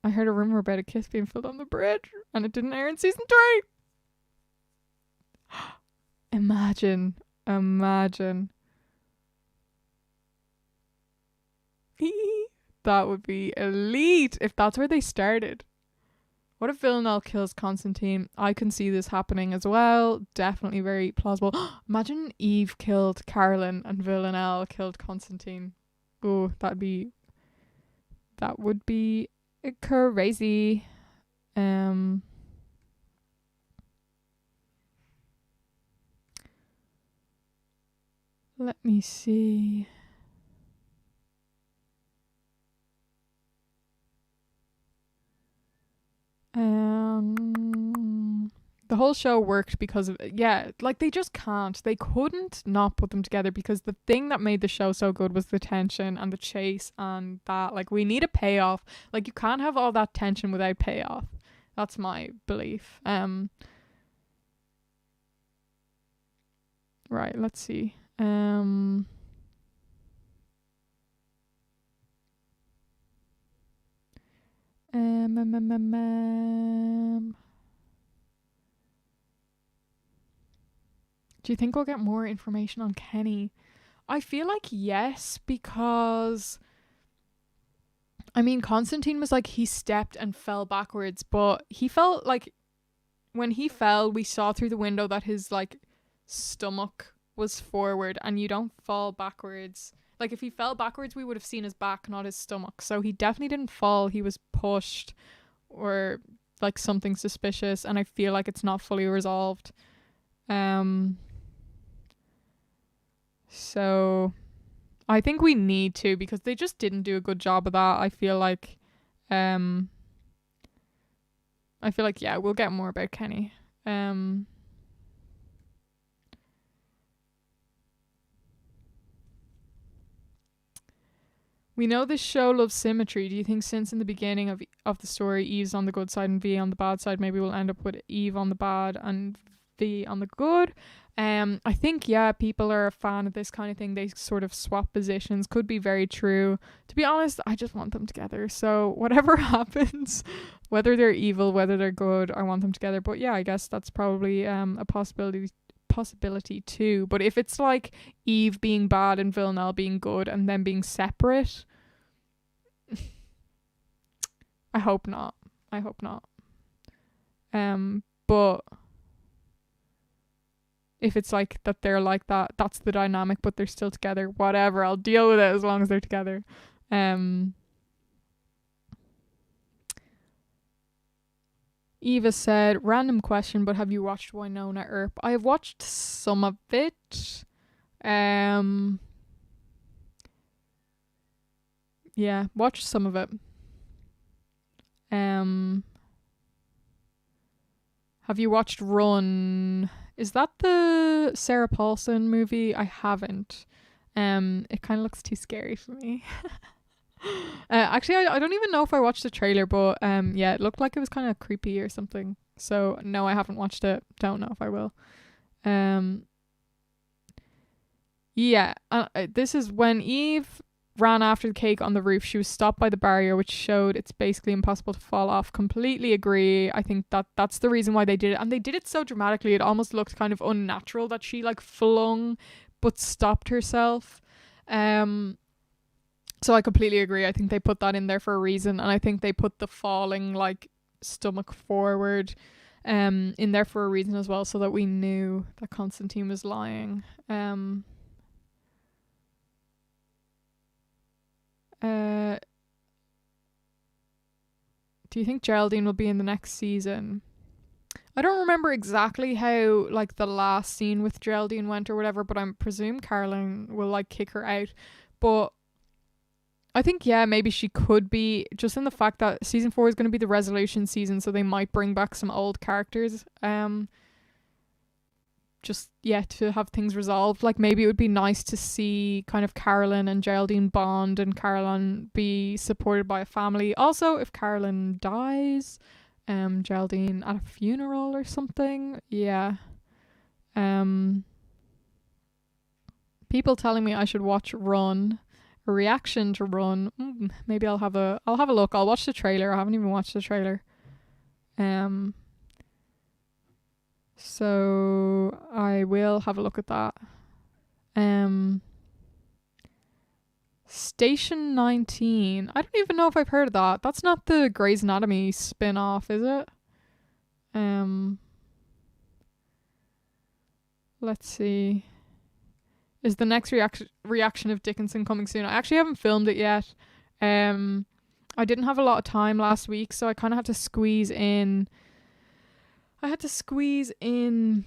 I heard a rumor about a kiss being filmed on the bridge, and it didn't air in season 3. Imagine. That would be elite if that's where they started. What if Villanelle kills Constantine? I can see this happening as well. Definitely very plausible. Imagine Eve killed Carolyn and Villanelle killed Constantine. Oh, that would be crazy. Let me see. The whole show worked because of, yeah, like they just can't. They couldn't not put them together, because the thing that made the show so good was the tension and the chase and that. Like, we need a payoff. Like, you can't have all that tension without payoff. That's my belief. Right, let's see. Do you think we'll get more information on Kenny? I feel like yes, because I mean, Constantine was like he stepped and fell backwards, but he felt like when he fell, we saw through the window that his like stomach was forward, and you don't fall backwards. Like, if he fell backwards, we would have seen his back, not his stomach. So he definitely didn't fall. He was pushed or like something suspicious, and I feel like it's not fully resolved. So I think we need to, because they just didn't do a good job of that. I feel like yeah, we'll get more about Kenny. We know this show loves symmetry. Do you think since in the beginning of the story, Eve's on the good side and V on the bad side, maybe we'll end up with Eve on the bad and V on the good? I think, yeah, people are a fan of this kind of thing. They sort of swap positions. Could be very true. To be honest, I just want them together. So whatever happens, whether they're evil, whether they're good, I want them together. But yeah, I guess that's probably a possibility too. But if it's like Eve being bad and Villanelle being good and them being separate, I hope not. But if it's like that they're like that, that's the dynamic, but they're still together, whatever, I'll deal with it as long as they're together. Eva said, random question, but have you watched Wynonna Earp? I have watched some of it. Yeah, watch some of it. Have you watched Run? Is that the Sarah Paulson movie? I haven't. It kind of looks too scary for me. Actually, I don't even know if I watched the trailer, but yeah, it looked like it was kind of creepy or something. So no, I haven't watched it. Don't know if I will. Um, yeah, this is when Eve ran after the cake on the roof. She was stopped by the barrier, which showed it's basically impossible to fall off. Completely agree. I think that's the reason why they did it, and they did it so dramatically. It almost looked kind of unnatural that she like flung, but stopped herself. So I completely agree. I think they put that in there for a reason, and I think they put the falling like stomach forward in there for a reason as well, so that we knew that Constantine was lying. Do you think Geraldine will be in the next season? I don't remember exactly how like the last scene with Geraldine went or whatever, but I presume Caroline will like kick her out. But I think yeah, maybe she could be, just in the fact that season 4 is going to be the resolution season, so they might bring back some old characters. Just yeah, to have things resolved. Like maybe it would be nice to see kind of Carolyn and Geraldine bond and Caroline be supported by a family. Also, if Carolyn dies, Geraldine at a funeral or something. Yeah. Um People telling me I should watch Run. A reaction to Run. Maybe I'll have a look. I'll watch the trailer. I haven't even watched the trailer. So I will have a look at that. Station 19. I don't even know if I've heard of that. That's not the Grey's Anatomy spin-off, is it? Let's see. Is the next reaction of Dickinson coming soon? I actually haven't filmed it yet. I didn't have a lot of time last week, so I kind of had to squeeze in. I had to squeeze in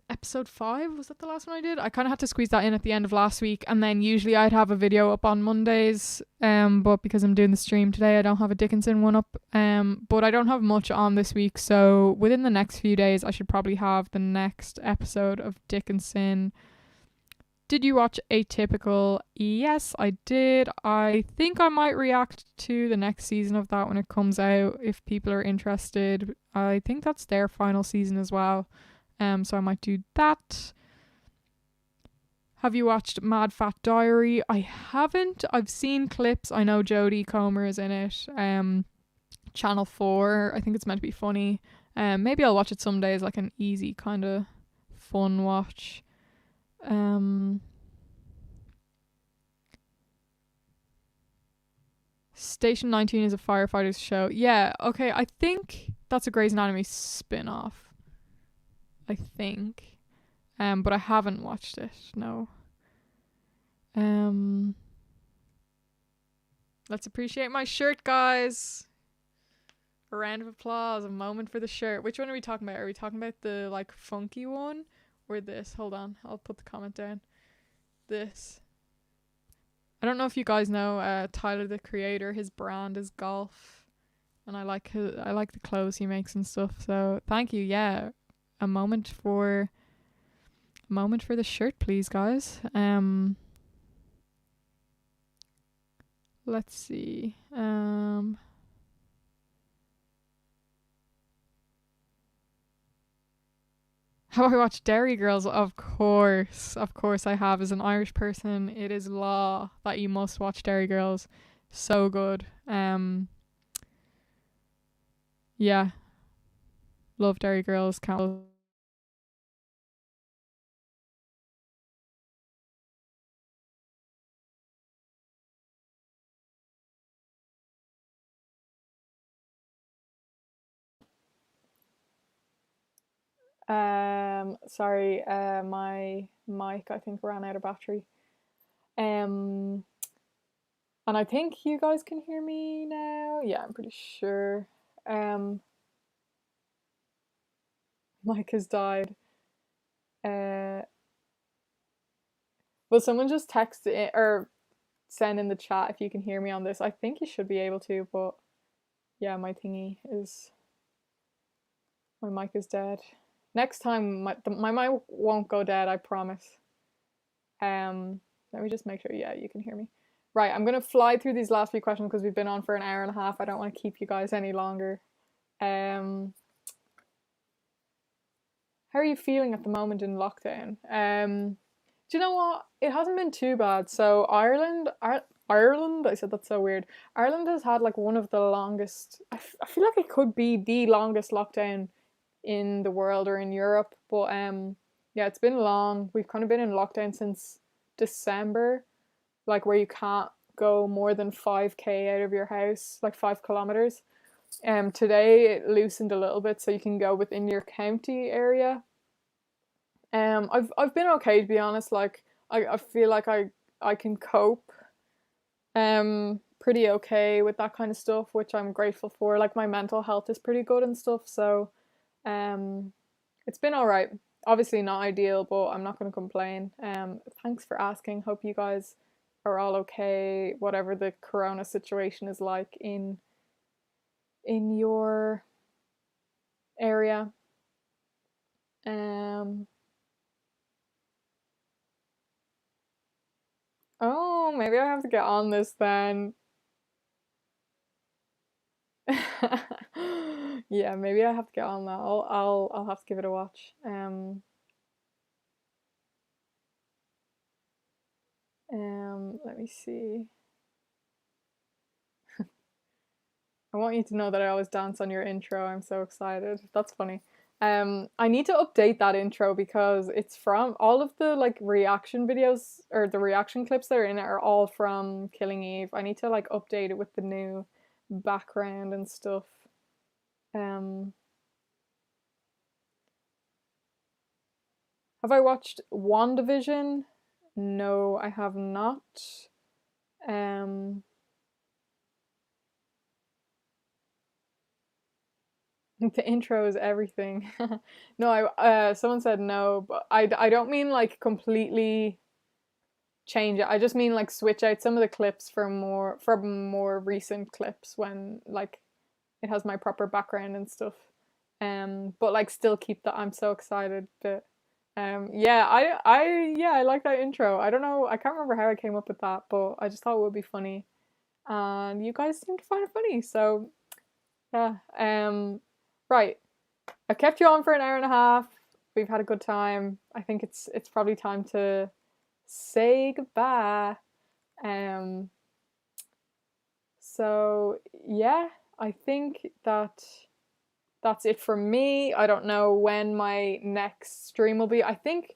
episode 5. Was that the last one I did? I kind of had to squeeze that in at the end of last week, and then usually I'd have a video up on Mondays, but because I'm doing the stream today, I don't have a Dickinson one up. But I don't have much on this week, so within the next few days I should probably have the next episode of Dickinson. Did you watch Atypical? Yes, I did. I think I might react to the next season of that when it comes out if people are interested. I think that's their final season as well. So I might do that. Have you watched Mad Fat Diary? I haven't. I've seen clips. I know Jodie Comer is in it. Channel 4. I think it's meant to be funny. Maybe I'll watch it some days, like an easy kind of fun watch. Station 19 is a firefighters show. Yeah, okay. I think that's a Grey's Anatomy spin-off. I think. But I haven't watched it. No. Let's appreciate my shirt, guys. A round of applause, a moment for the shirt. Which one are we talking about? Are we talking about the like funky one or this? Hold on, I'll put the comment down. This. I don't know if you guys know Tyler the Creator. His brand is golf, and I like the clothes he makes and stuff. So thank you. Yeah, a moment for the shirt, please, guys. Let's see. Have I watched Dairy Girls? Of course I have. As an Irish person, it is law that you must watch Dairy Girls. So good. Yeah, love Dairy Girls. Can't. Sorry, my mic I think ran out of battery. And I think you guys can hear me now. Yeah, I'm pretty sure. Mic has died. Uh, Will someone just text it or send in the chat if you can hear me on this? I think you should be able to, but yeah, my mic is dead. Next time, my mic won't go dead, I promise. Let me just make sure, yeah, you can hear me. Right, I'm gonna fly through these last few questions because we've been on for an hour and a half. I don't want to keep you guys any longer. How are you feeling at the moment in lockdown? Do you know what? It hasn't been too bad. So Ireland, I said that's so weird. Ireland has had like one of the longest. I feel like it could be the longest lockdown in the world or in Europe. But yeah, it's been long. We've kind of been in lockdown since December, like where you can't go more than 5k out of your house, like 5 kilometers. Today it loosened a little bit, so you can go within your county area. I've been okay, to be honest. Like I feel like I can cope pretty okay with that kind of stuff, which I'm grateful for. Like my mental health is pretty good and stuff, so um it's been all right. Obviously not ideal, but I'm not going to complain. Thanks for asking. Hope you guys are all okay, whatever the corona situation is like in your area. Um oh, maybe I have to get on this then. Yeah, maybe I have to get on that. I'll have to give it a watch. Let me see. I want you to know that I always dance on your intro. I'm so excited. That's funny. I need to update that intro because it's from all of the like reaction videos or the reaction clips that are in it are all from Killing Eve. I need to like update it with the new background and stuff. Um, have I watched WandaVision? No, I have not. Um, the intro is everything. No, I someone said no, but I don't mean like completely change it. I just mean like switch out some of the clips for more recent clips when like it has my proper background and stuff. But like still keep that. I'm so excited that yeah, I like that intro. I don't know, I can't remember how I came up with that, but I just thought it would be funny. And you guys seem to find it funny, so yeah. Right. I've kept you on for an hour and a half. We've had a good time. I think it's probably time to say goodbye. Um so yeah, I think that's it from me. I don't know when my next stream will be. I think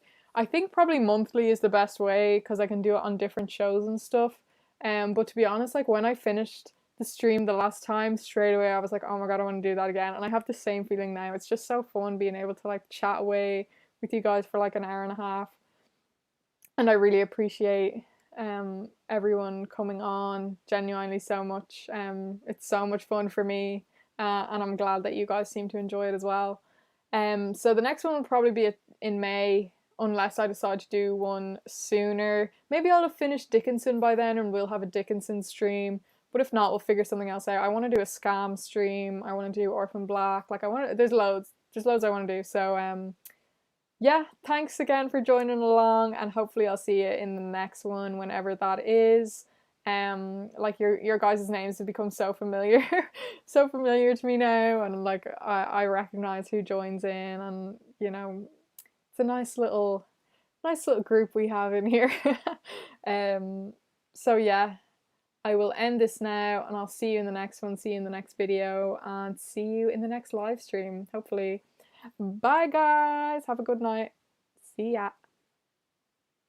probably monthly is the best way because I can do it on different shows and stuff. But to be honest, like when I finished the stream the last time, straight away I was like, oh my god, I want to do that again. And I have the same feeling now. It's just so fun being able to like chat away with you guys for like an hour and a half. And I really appreciate everyone coming on genuinely so much. It's so much fun for me, and I'm glad that you guys seem to enjoy it as well. So the next one will probably be in May, unless I decide to do one sooner. Maybe I'll have finished Dickinson by then, and we'll have a Dickinson stream. But if not, we'll figure something else out. I want to do a scam stream. I want to do Orphan Black. Like I want to. There's loads. There's loads I want to do. So yeah, thanks again for joining along, and hopefully I'll see you in the next one whenever that is. Like your guys' names have become so familiar, so familiar to me now, and like I recognize who joins in, and it's a nice little group we have in here. um, so yeah, I will end this now, and I'll see you in the next one. See you in the next video, and see you in the next live stream. Hopefully. Bye, guys. Have a good night. See ya.